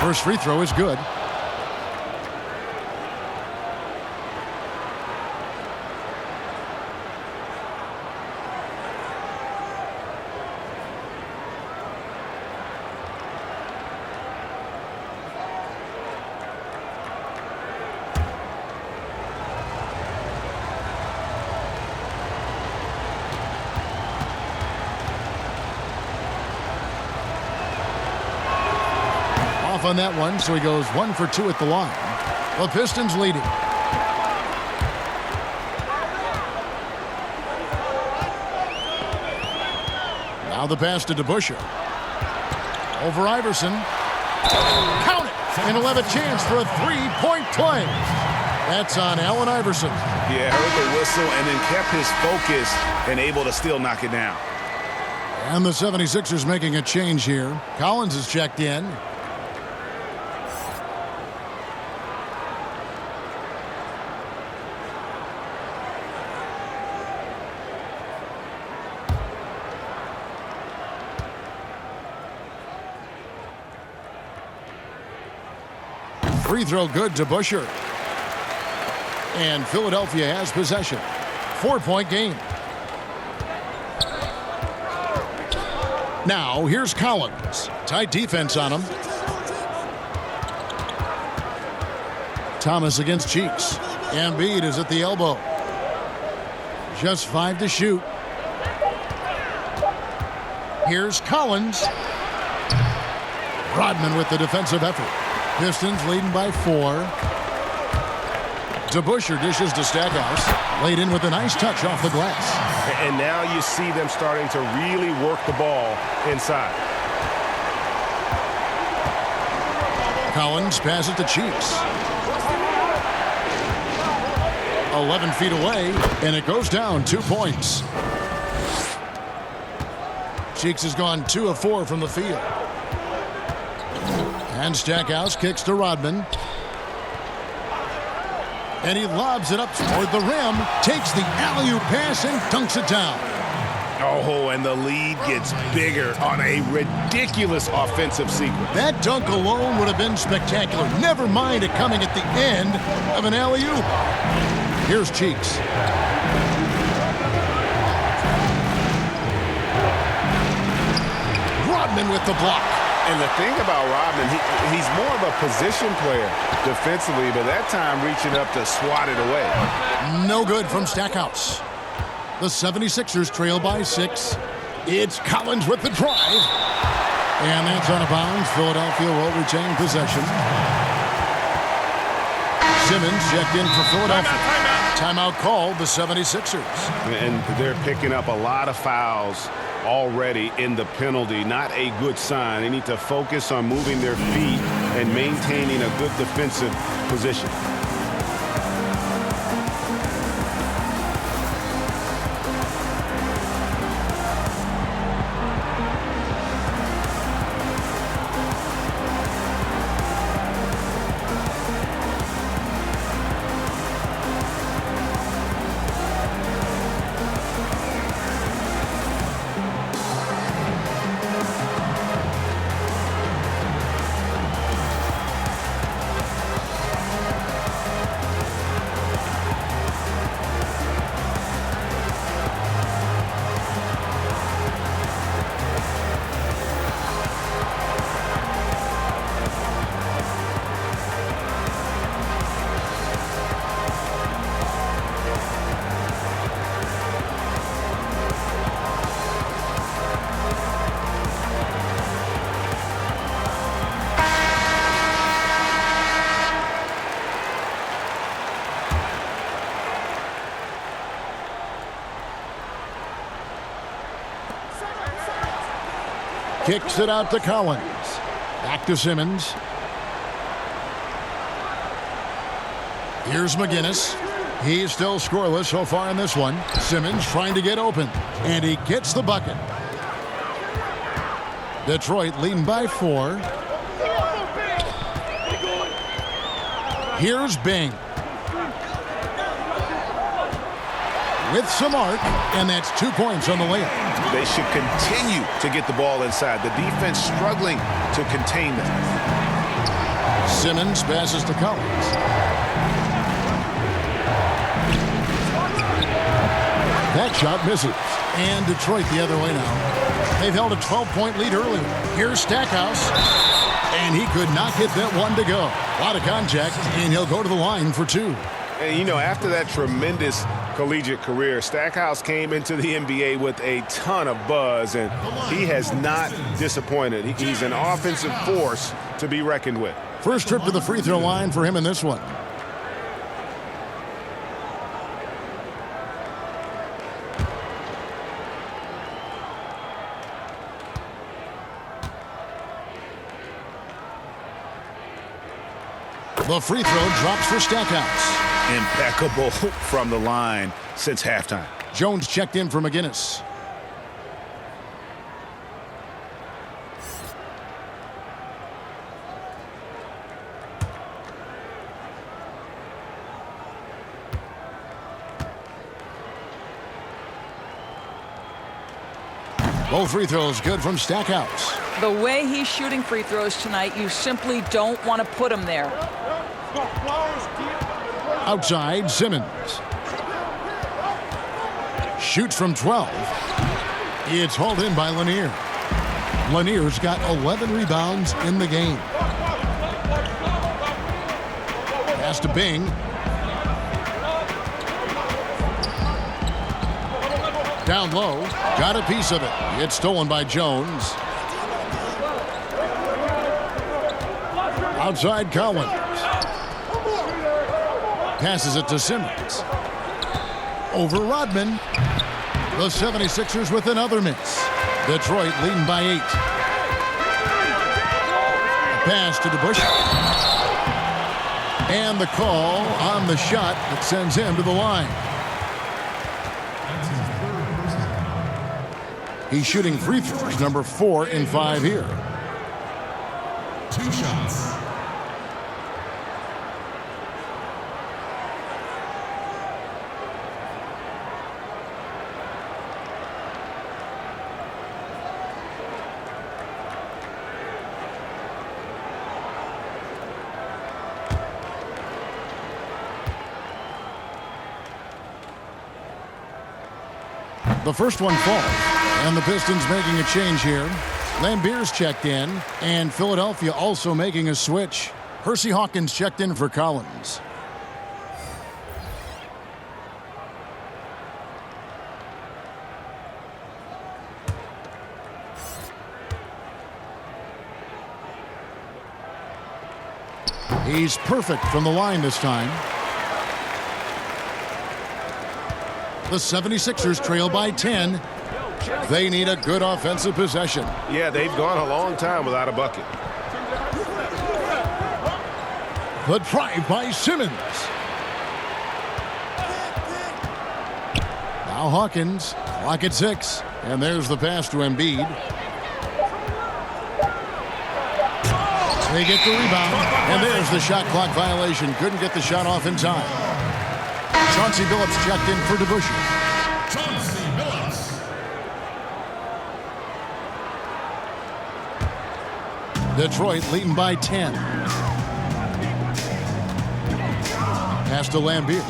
First free throw is good. On that one, so he goes 1 for 2 at the line. The Pistons leading. Now the pass to DeBusschere. Over Iverson. Count it! And he'll have a chance for a three-point play. That's on Allen Iverson. Yeah, heard the whistle and then kept his focus and able to still knock it down. And the 76ers making a change here. Collins is checked in. Free throw good to DeBusschere. And Philadelphia has possession. 4-point game. Now here's Collins. Tight defense on him. Thomas against Cheeks. Embiid is at the elbow. Just 5 to shoot. Here's Collins. Rodman with the defensive effort. Pistons leading by 4. DeBusschere dishes to Stackhouse. Laid in with a nice touch off the glass. And now you see them starting to really work the ball inside. Collins passes to Cheeks. 11 feet away, and it goes down 2 points. Cheeks has gone 2 of 4 from the field. And Stackhouse kicks to Rodman. And he lobs it up toward the rim, takes the alley-oop pass and dunks it down. Oh, and the lead gets bigger on a ridiculous offensive sequence. That dunk alone would have been spectacular. Never mind it coming at the end of an alley-oop. Here's Cheeks. Rodman with the block. And the thing about Rodman, he's more of a position player defensively, but that time reaching up to swat it away. No good from Stackhouse. The 76ers trail by 6. It's Collins with the drive. And that's out of bounds. Philadelphia will retain possession. Simmons checked in for Philadelphia. Timeout called the 76ers. And they're picking up a lot of fouls already in the penalty. Not a good sign. They need to focus on moving their feet and maintaining a good defensive position. Kicks it out to Collins. Back to Simmons. Here's McGinnis. He's still scoreless so far in this one. Simmons trying to get open. And he gets the bucket. Detroit leading by 4. Here's Bing. With some arc, and that's 2 points on the layup. They should continue to get the ball inside. The defense struggling to contain them. Simmons passes to Collins. That shot misses. And Detroit the other way now. They've held a 12-point lead earlier. Here's Stackhouse. And he could not get that one to go. A lot of contact, and he'll go to the line for two. And, you know, after that tremendous collegiate career, Stackhouse came into the NBA with a ton of buzz, and he has not disappointed. He's an offensive force to be reckoned with. First trip to the free throw line for him in this one. The free throw drops for Stackhouse. Impeccable from the line since halftime. Jones checked in for McGinnis. Both free throws good from Stackhouse. The way he's shooting free throws tonight, you simply don't want to put him there. Outside, Simmons. Shoots from 12. It's hauled in by Lanier. Lanier's got 11 rebounds in the game. Pass to Bing. Down low. Got a piece of it. It's stolen by Jones. Outside, Collins. Passes it to Simmons. Over Rodman. The 76ers with another miss. Detroit leading by 8. Pass to DeBush. And the call on the shot that sends him to the line. He's shooting free throws, number 4 in 5 here. 2 shots. The first one falls, and the Pistons making a change here. Lambier's checked in, and Philadelphia also making a switch. Hersey Hawkins checked in for Collins. He's perfect from the line this time. The 76ers trail by 10. They need a good offensive possession. Yeah, they've gone a long time without a bucket. The drive by Simmons. Now Hawkins, clock at 6. And there's the pass to Embiid. They get the rebound. And there's the shot clock violation. Couldn't get the shot off in time. Chauncey Billups checked in for DeBush. Chauncey Billups. Detroit leading by 10. Pass to Lambier.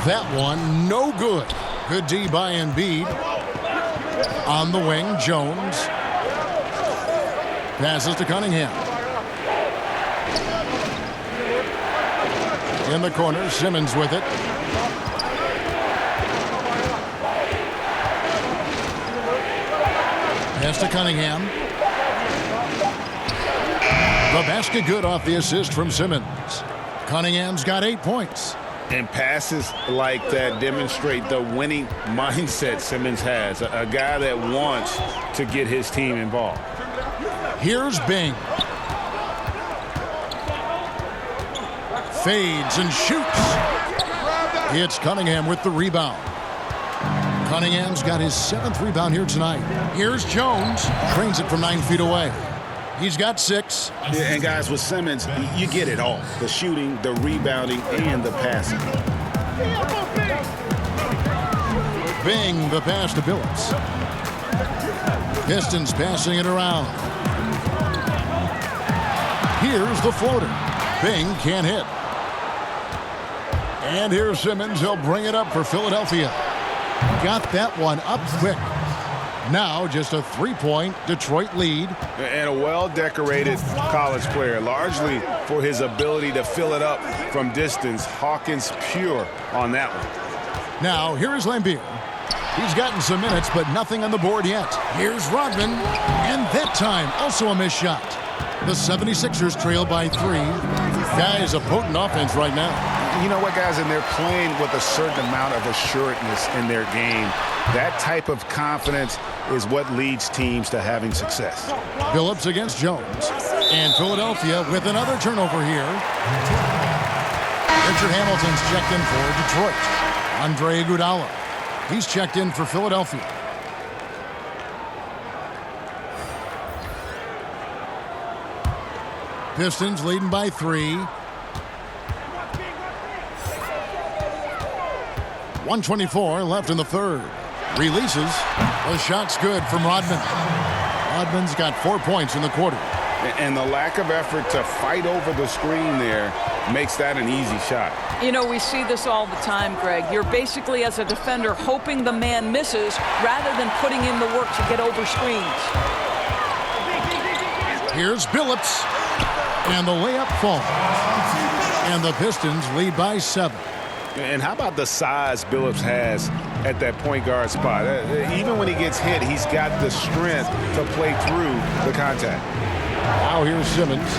That one, no good. Good D by Embiid. On the wing, Jones. Passes to Cunningham. In the corner, Simmons with it. Pass to Cunningham. The basket good off the assist from Simmons. Cunningham's got 8 points. And passes like that demonstrate the winning mindset Simmons has. A guy that wants to get his team involved. Here's Bing. Fades and shoots. It's Cunningham with the rebound. Cunningham's got his 7th rebound here tonight. Here's Jones. Trains it from 9 feet away. He's got 6. Yeah, and guys, with Simmons, you get it all. The shooting, the rebounding, and the passing. Bing, the pass to Billups. Pistons passing it around. Here's the floater. Bing can't hit. And here's Simmons. He'll bring it up for Philadelphia. Got that one up quick. Now just a three-point Detroit lead. And a well-decorated college player, largely for his ability to fill it up from distance. Hawkins pure on that one. Now, here is Lambeer. He's gotten some minutes, but nothing on the board yet. Here's Rodman, and that time also a missed shot. The 76ers trail by 3. Guys, a potent offense right now. You know what, guys? And they're playing with a certain amount of assuredness in their game. That type of confidence is what leads teams to having success. Phillips against Jones. And Philadelphia with another turnover here. Richard Hamilton's checked in for Detroit. Andre Iguodala. He's checked in for Philadelphia. Pistons leading by 3. 1:24 left in the third. Releases. The shot's good from Rodman. Rodman's got 4 points in the quarter. And the lack of effort to fight over the screen there makes that an easy shot. You know, we see this all the time, Greg. You're basically, as a defender, hoping the man misses rather than putting in the work to get over screens. Here's Billups. And the layup falls. And the Pistons lead by 7. And how about the size Billups has at that point guard spot? Even when he gets hit, he's got the strength to play through the contact. Now here's Simmons.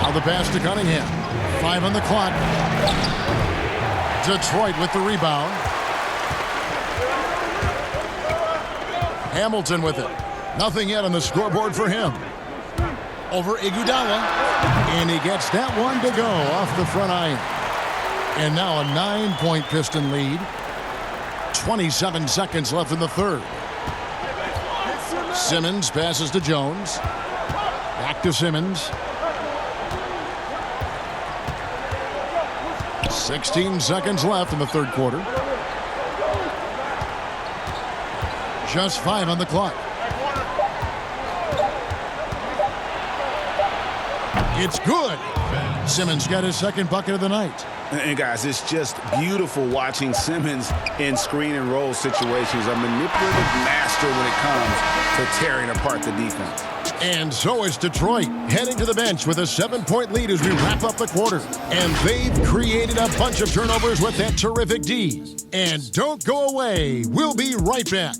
Now the pass to Cunningham. 5 on the clock. Detroit with the rebound. Hamilton with it. Nothing yet on the scoreboard for him. Over Iguodala. And he gets that one to go off the front iron. And now a 9-point Piston lead. 27 seconds left in the third. Simmons passes to Jones. Back to Simmons. 16 seconds left in the third quarter. Just 5 on the clock. It's good. Simmons got his second bucket of the night. And guys, it's just beautiful watching Simmons in screen and roll situations. A manipulative master when it comes to tearing apart the defense. And so is Detroit, heading to the bench with a 7-point lead as we wrap up the quarter. And they've created a bunch of turnovers with that terrific D. And don't go away. We'll be right back.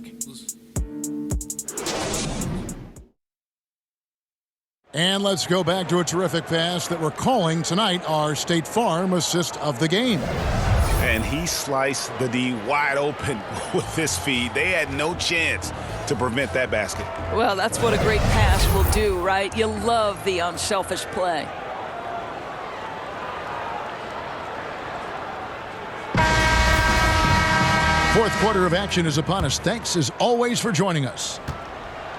And let's go back to a terrific pass that we're calling tonight our State Farm assist of the game. And he sliced the D wide open with his feed. They had no chance to prevent that basket. Well, that's what a great pass will do, right? You love the unselfish play. Fourth quarter of action is upon us. Thanks, as always, for joining us.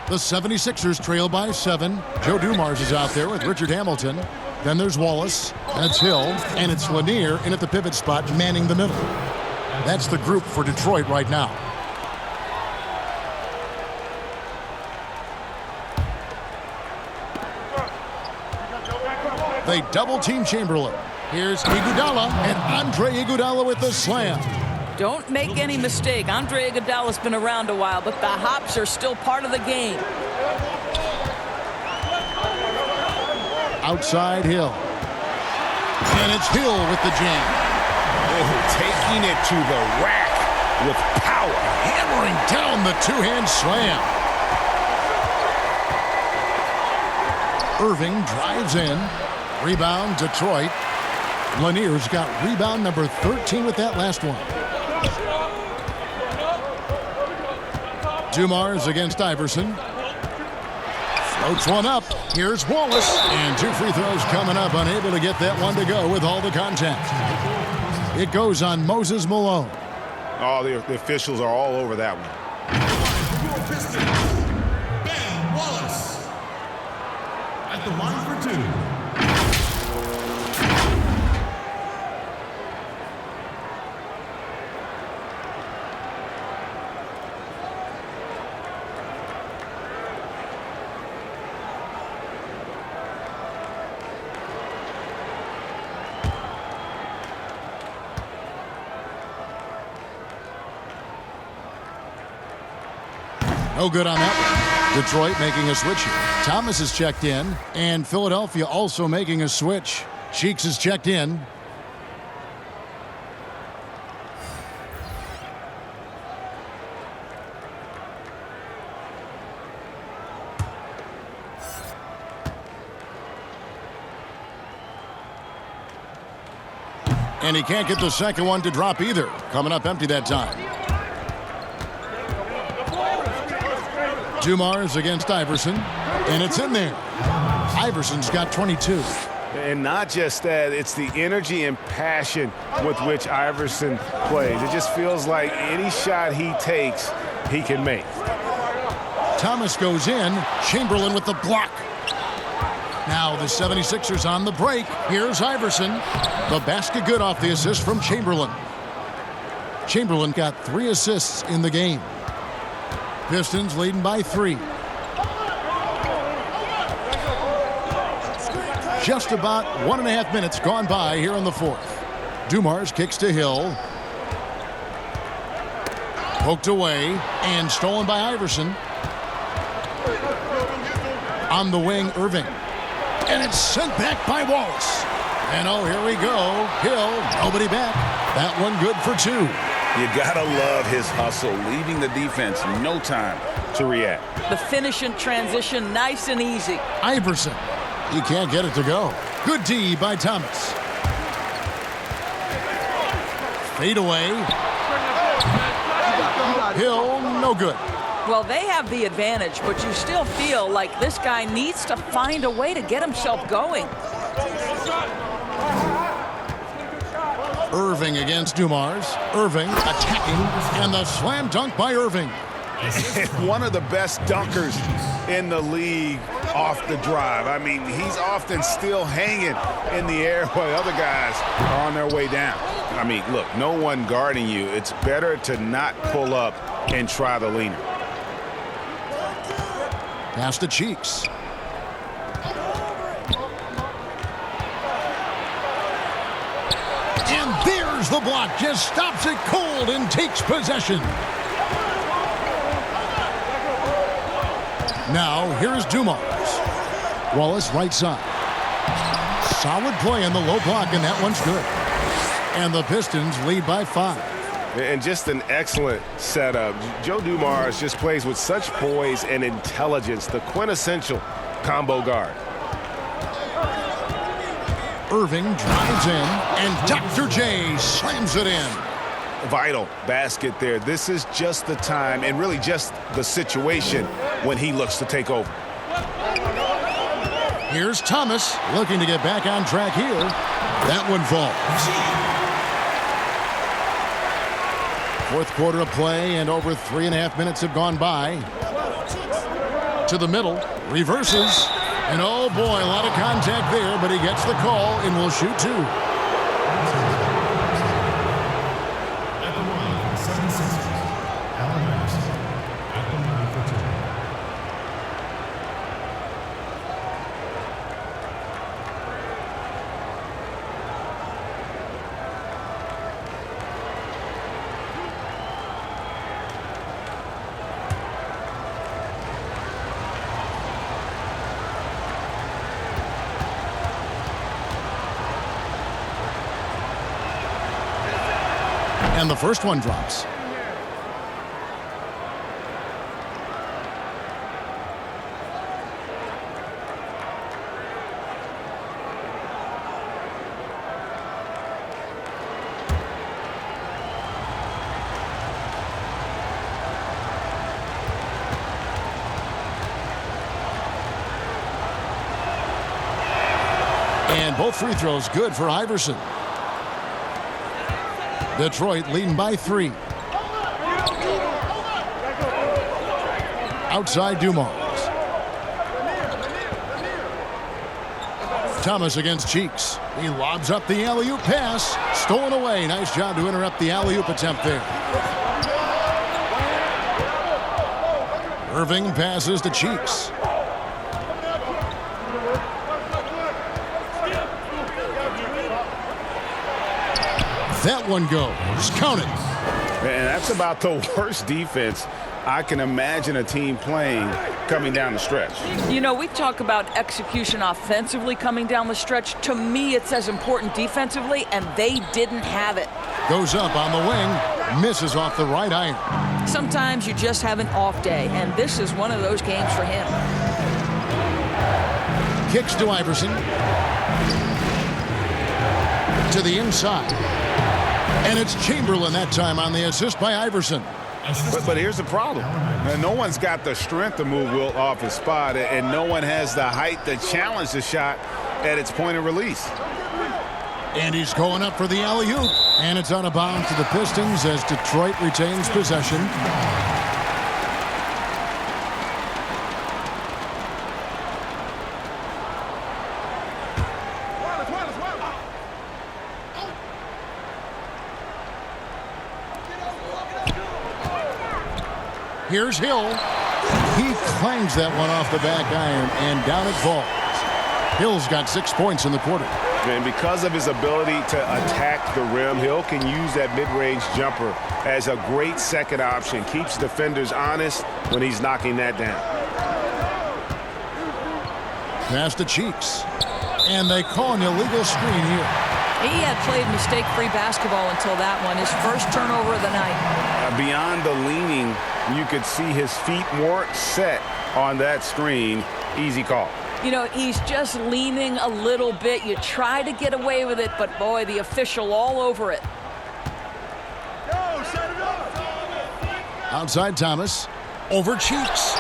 The 76ers trail by 7. Joe Dumars is out there with Richard Hamilton. Then there's Wallace. That's Hill. And it's Lanier in at the pivot spot, manning the middle. That's the group for Detroit right now. They double-team Chamberlain. Here's Iguodala, and Andre Iguodala with the slam. Don't make any mistake. Andre Iguodala's been around a while, but the hops are still part of the game. Outside Hill. And it's Hill with the jam. Oh, taking it to the rack with power. Hammering down the two-hand slam. Irving drives in. Rebound, Detroit. Lanier's got rebound number 13 with that last one. Dumars against Iverson. Floats one up. Here's Wallace. And 2 free throws coming up. Unable to get that one to go with all the contact. It goes on Moses Malone. Oh, the officials are all over that one. Ben Wallace at the line for 2. No good on that one. Detroit making a switch here. Thomas is checked in, and Philadelphia also making a switch. Cheeks is checked in. And he can't get the second one to drop either. Coming up empty that time. Dumars against Iverson, and it's in there. Iverson's got 22. And not just that, it's the energy and passion with which Iverson plays. It just feels like any shot he takes, he can make. Thomas goes in. Chamberlain with the block. Now the 76ers on the break. Here's Iverson. The basket good off the assist from Chamberlain. Chamberlain got 3 assists in the game. Pistons leading by 3. Just about 1.5 minutes gone by here in the fourth. Dumars kicks to Hill. Poked away and stolen by Iverson. On the wing, Irving. And it's sent back by Wallace. And oh, here we go. Hill, nobody back. That one good for 2. You gotta love his hustle, leaving the defense no time to react. The finish in transition, nice and easy. Iverson. He can't get it to go. Good D by Thomas. Fade away. Hill, no good. Well, they have the advantage, but you still feel like this guy needs to find a way to get himself going. Irving against Dumars. Irving attacking, and the slam dunk by Irving. One of the best dunkers in the league off the drive. I mean, he's often still hanging in the air while other guys are on their way down. I mean, look, no one guarding you. It's better to not pull up and try the leaner. Pass to Cheeks. And there's the block. Just stops it cold and takes possession. Now, here's Dumars. Wallace right side. Solid play in the low block, and that one's good. And the Pistons lead by 5. And just an excellent setup. Joe Dumars just plays with such poise and intelligence, the quintessential combo guard. Irving drives in, and Dr. J slams it in. Vital basket there. This is just the time and really just the situation when he looks to take over. Here's Thomas looking to get back on track here. That one falls. Fourth quarter of play, and over 3.5 minutes have gone by. To the middle, reverses, and oh boy, a lot of contact there, but he gets the call and will shoot 2. At the line, 76ers, Allen Iverson. At the line for 2. And the first one drops. And both free throws good for Iverson. Detroit leading by 3. Outside Dumars. Thomas against Cheeks. He lobs up the alley-oop pass. Stolen away. Nice job to interrupt the alley-oop attempt there. Irving passes to Cheeks. That one goes. Count it. And that's about the worst defense I can imagine a team playing coming down the stretch. You know, we talk about execution offensively coming down the stretch. To me, it's as important defensively, and they didn't have it. Goes up on the wing, misses off the right iron. Sometimes you just have an off day, and this is one of those games for him. Kicks to Iverson. To the inside. And it's Chamberlain that time on the assist by Iverson. But here's the problem. No one's got the strength to move Wilt off his spot, and no one has the height to challenge the shot at its point of release. And he's going up for the alley-oop. And it's out of bounds to the Pistons as Detroit retains possession. Here's Hill. He clangs that one off the back iron, and down it falls. Hill's got 6 points in the quarter. And because of his ability to attack the rim, Hill can use that mid-range jumper as a great second option. Keeps defenders honest when he's knocking that down. Pass to Cheeks. And they call an illegal screen here. He had played mistake-free basketball until that one, his first turnover of the night. Beyond the leaning, you could see his feet more set on that screen. Easy call. You know, he's just leaning a little bit. You try to get away with it, but boy, the official all over it. Outside Thomas. Over Cheeks.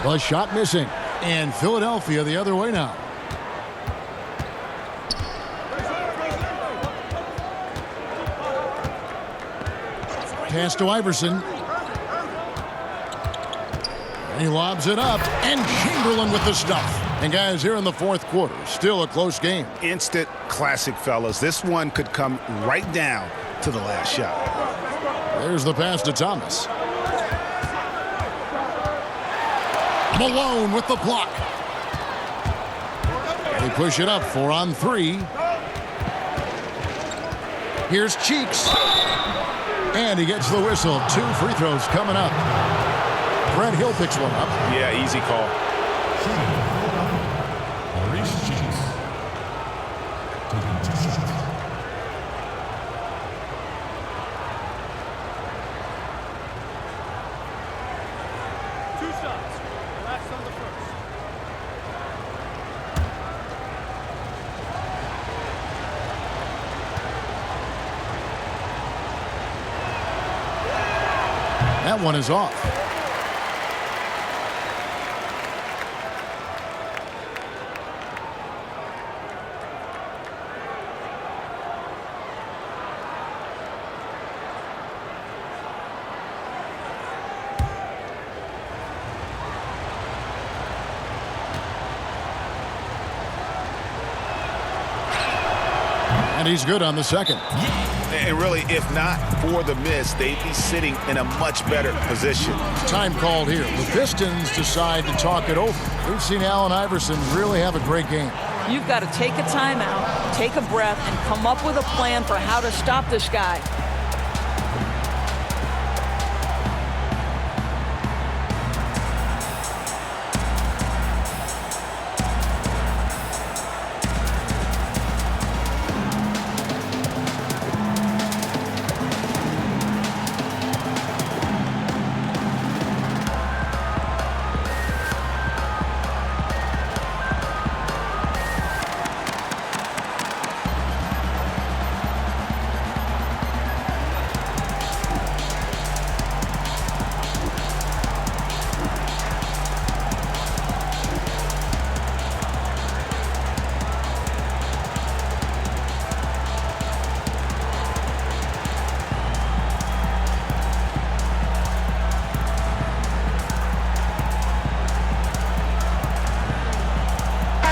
The shot missing. And Philadelphia the other way now. Pass to Iverson. He lobs it up, and Chamberlain with the stuff. And guys, here in the fourth quarter, still a close game. Instant classic, fellas. This one could come right down to the last shot. There's the pass to Thomas. Malone with the block. They push it up 4-on-3. Here's Cheeks. And he gets the whistle. 2 free throws coming up. Brent Hill picks one up. Yeah, easy call. Maurice Cheeks. Taking 2 shots. Last on the first. That one is off. And he's good on the second. And really, if not for the miss, they'd be sitting in a much better position. Time called here. The Pistons decide to talk it over. We've seen Allen Iverson really have a great game. You've got to take a timeout, take a breath, and come up with a plan for how to stop this guy.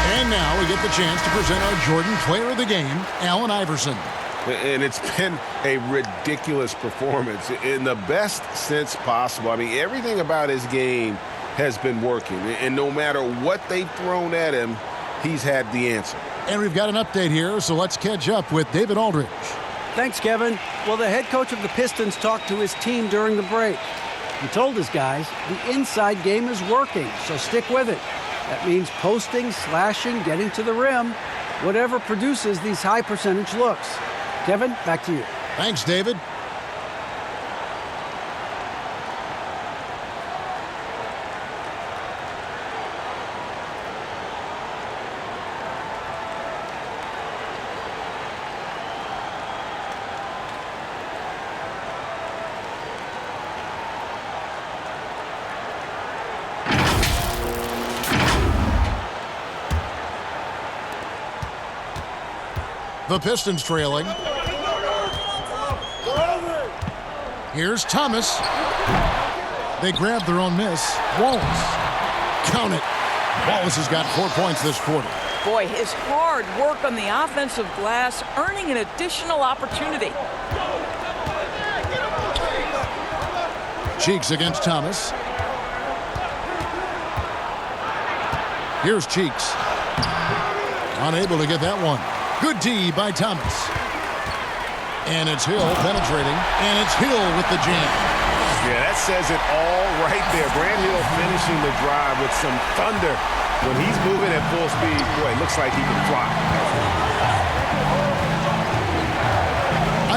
And now we get the chance to present our Jordan Player of the Game, Allen Iverson. And it's been a ridiculous performance in the best sense possible. I mean, everything about his game has been working. And no matter what they've thrown at him, he's had the answer. And we've got an update here, so let's catch up with David Aldridge. Thanks, Kevin. Well, the head coach of the Pistons talked to his team during the break. He told his guys the inside game is working, so stick with it. That means posting, slashing, getting to the rim, whatever produces these high percentage looks. Kevin, back to you. Thanks, David. The Pistons trailing. Here's Thomas. They grab their own miss. Wallace. Count it. Wallace has got 4 points this quarter. Boy, his hard work on the offensive glass earning an additional opportunity. Cheeks against Thomas. Here's Cheeks. Unable to get that one. Good D by Thomas. And it's Hill penetrating. And it's Hill with the jam. Yeah, that says it all right there. Grant Hill finishing the drive with some thunder. When he's moving at full speed, boy, it looks like he can fly.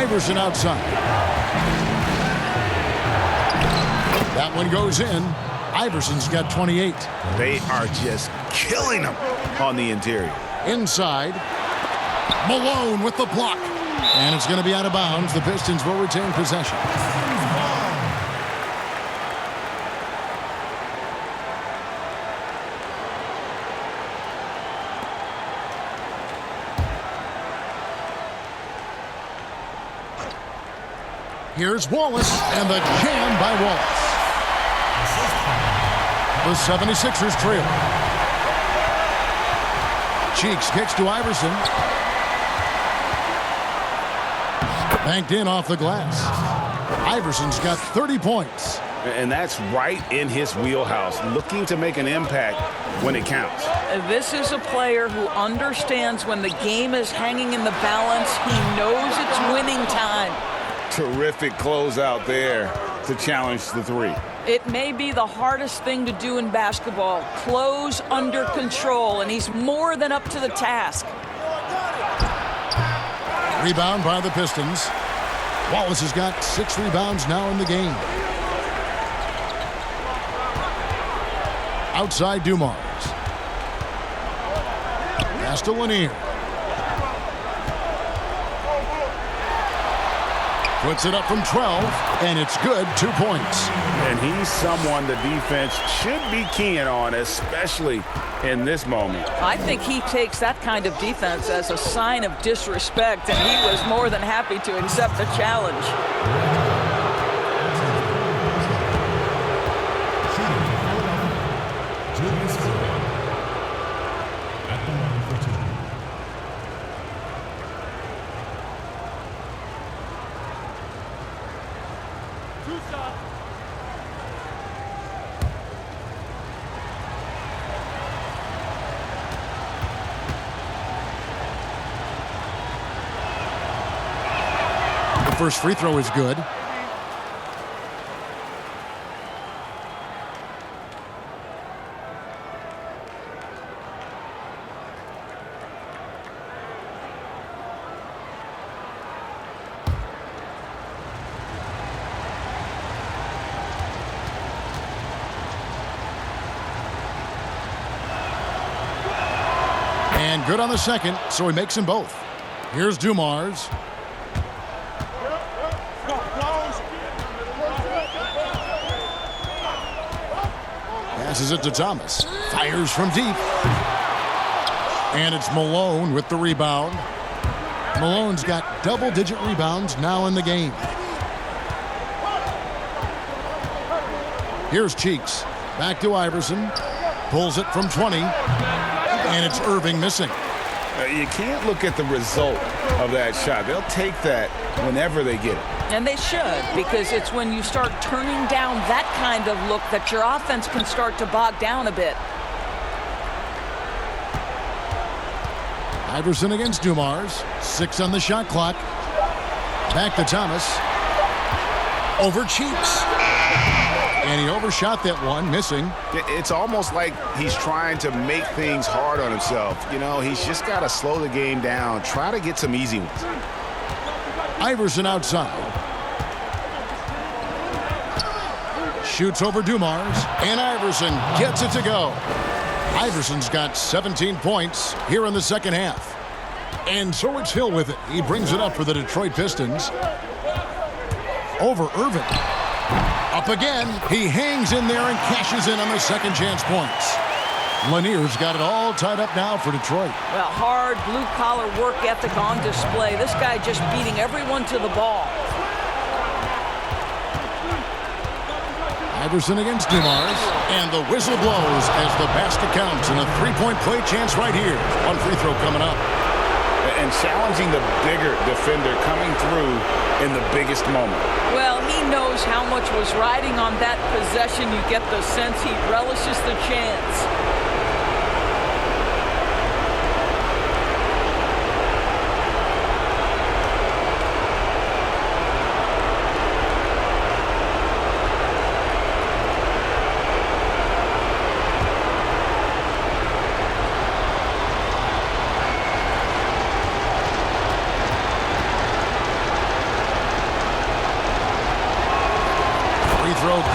Iverson outside. That one goes in. Iverson's got 28. They are just killing him on the interior. Inside. Malone with the block. And it's going to be out of bounds. The Pistons will retain possession. Here's Wallace, and the jam by Wallace. The 76ers trail. Cheeks kicks to Iverson. Banked in off the glass. Iverson's got 30 points. And that's right in his wheelhouse, looking to make an impact when it counts. This is a player who understands when the game is hanging in the balance. He knows it's winning time. Terrific closeout there to challenge the three. It may be the hardest thing to do in basketball. Close under control, and he's more than up to the task. Rebound by the Pistons. Wallace has got 6 rebounds now in the game. Outside Dumars. Pass to Lanier. Puts it up from 12, and it's good. 2 points. And he's someone the defense should be keying on, especially in this moment. I think he takes that kind of defense as a sign of disrespect, and he was more than happy to accept the challenge. First free throw is good. And good on the second, so he makes them both. Here's Dumars. Passes it to Thomas. Fires from deep. And it's Malone with the rebound. Malone's got double-digit rebounds now in the game. Here's Cheeks. Back to Iverson. Pulls it from 20. And it's Irving missing. You can't look at the result of that shot. They'll take that whenever they get it. And they should, because it's when you start turning down that kind of look that your offense can start to bog down a bit. Iverson against Dumars. 6 on the shot clock. Back to Thomas. Over Cheeks. And he overshot that one, missing. It's almost like he's trying to make things hard on himself. You know, he's just got to slow the game down, try to get some easy ones. Iverson outside. Shoots over Dumars, and Iverson gets it to go. Iverson's got 17 points here in the second half. And so it's Hill with it. He brings it up for the Detroit Pistons. Over Irving. Up again. He hangs in there and cashes in on the second chance points. Lanier's got it all tied up now for Detroit. Well, hard blue-collar work ethic on display. This guy just beating everyone to the ball. Iverson against Dumars, and the whistle blows as the basket counts, and a three-point play chance right here. One free throw coming up. And challenging the bigger defender coming through in the biggest moment. Well, he knows how much was riding on that possession. You get the sense he relishes the chance.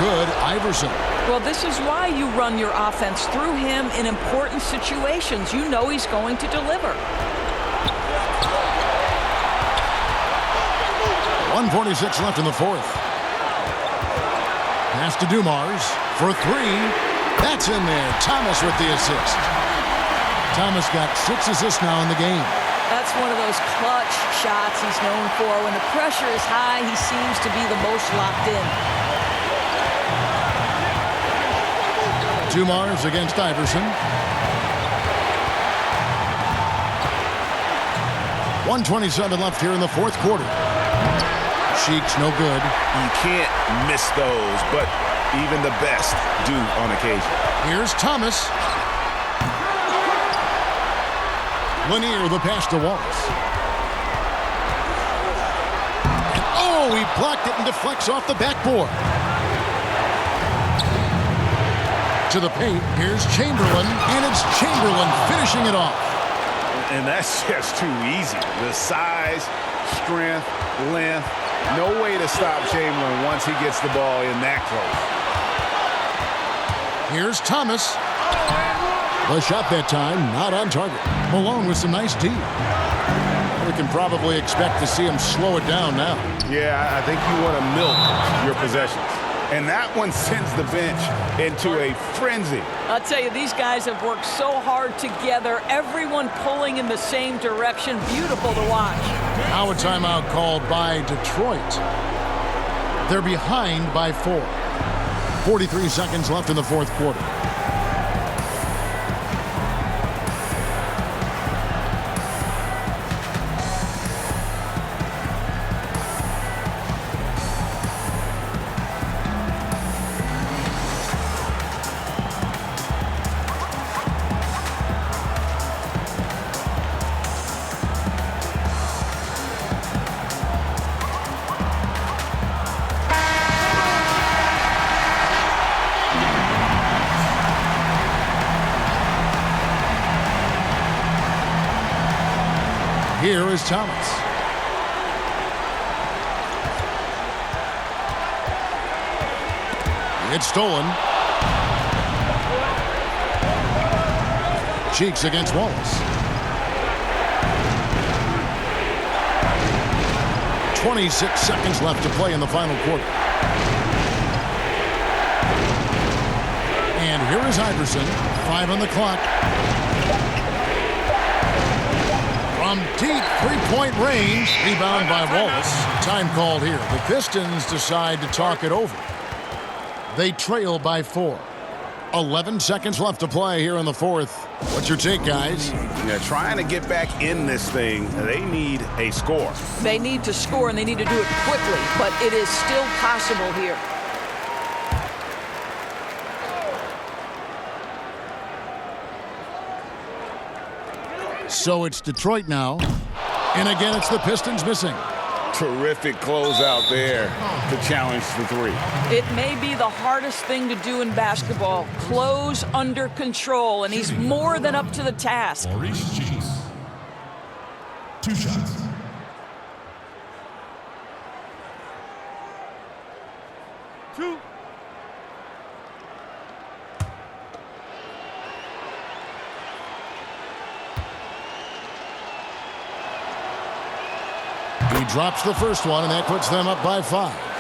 Good, Iverson. Well, this is why you run your offense through him in important situations. You know he's going to deliver. 1:46 left in the fourth. Pass to Dumars for three. That's in there. Thomas with the assist. Thomas got 6 assists now in the game. That's one of those clutch shots he's known for. When the pressure is high, he seems to be the most locked in. Dumars against Iverson. 1:27 left here in the fourth quarter. Sheik's no good. You can't miss those, but even the best do on occasion. Here's Thomas. Lanier the pass to Wallace. Oh, he blocked it and deflects off the backboard. To the paint, here's Chamberlain, and it's Chamberlain finishing it off. And that's just too easy. The size, strength, length, no way to stop Chamberlain once he gets the ball in that close. Here's Thomas. The shot that time, not on target. Malone with some nice D. We can probably expect to see him slow it down now. Yeah, I think you want to milk your possessions. And that one sends the bench into a frenzy. I'll tell you, these guys have worked so hard together. Everyone pulling in the same direction. Beautiful to watch. Now a timeout called by Detroit. They're behind by 4. 43 seconds left in the fourth quarter. Here is Thomas. It's stolen. Cheeks against Wallace. 26 seconds left to play in the final quarter. And here is Iverson. 5 on the clock. From deep three-point range, rebound by Wallace. Time called here. The Pistons decide to talk it over. They trail by 4. 11 seconds left to play here in the fourth. What's your take, guys? Yeah, trying to get back in this thing, they need a score. They need to score, and they need to do it quickly, but it is still possible here. So it's Detroit now. And again, it's the Pistons missing. Terrific closeout there to challenge the three. It may be the hardest thing to do in basketball. Close under control, and he's more than up to the task. Maurice Cheese. 2 shots. He drops the first one, and that puts them up by 5.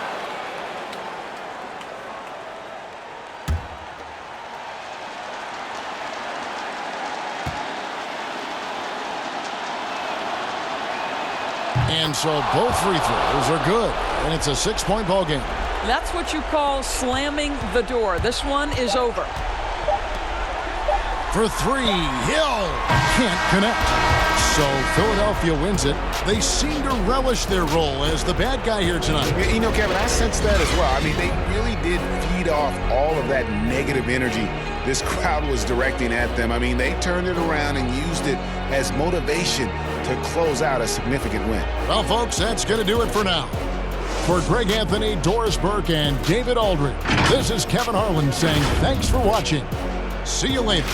And so both free throws are good, and it's a 6-point ball game. That's what you call slamming the door. This one is over. For 3, Hill can't connect. So Philadelphia wins it. They seem to relish their role as the bad guy here tonight. You know, Kevin, I sense that as well. I mean, they really did feed off all of that negative energy this crowd was directing at them. I mean, they turned it around and used it as motivation to close out a significant win. Well, folks, that's going to do it for now. For Greg Anthony, Doris Burke, and David Aldridge, this is Kevin Harlan saying thanks for watching. See you later.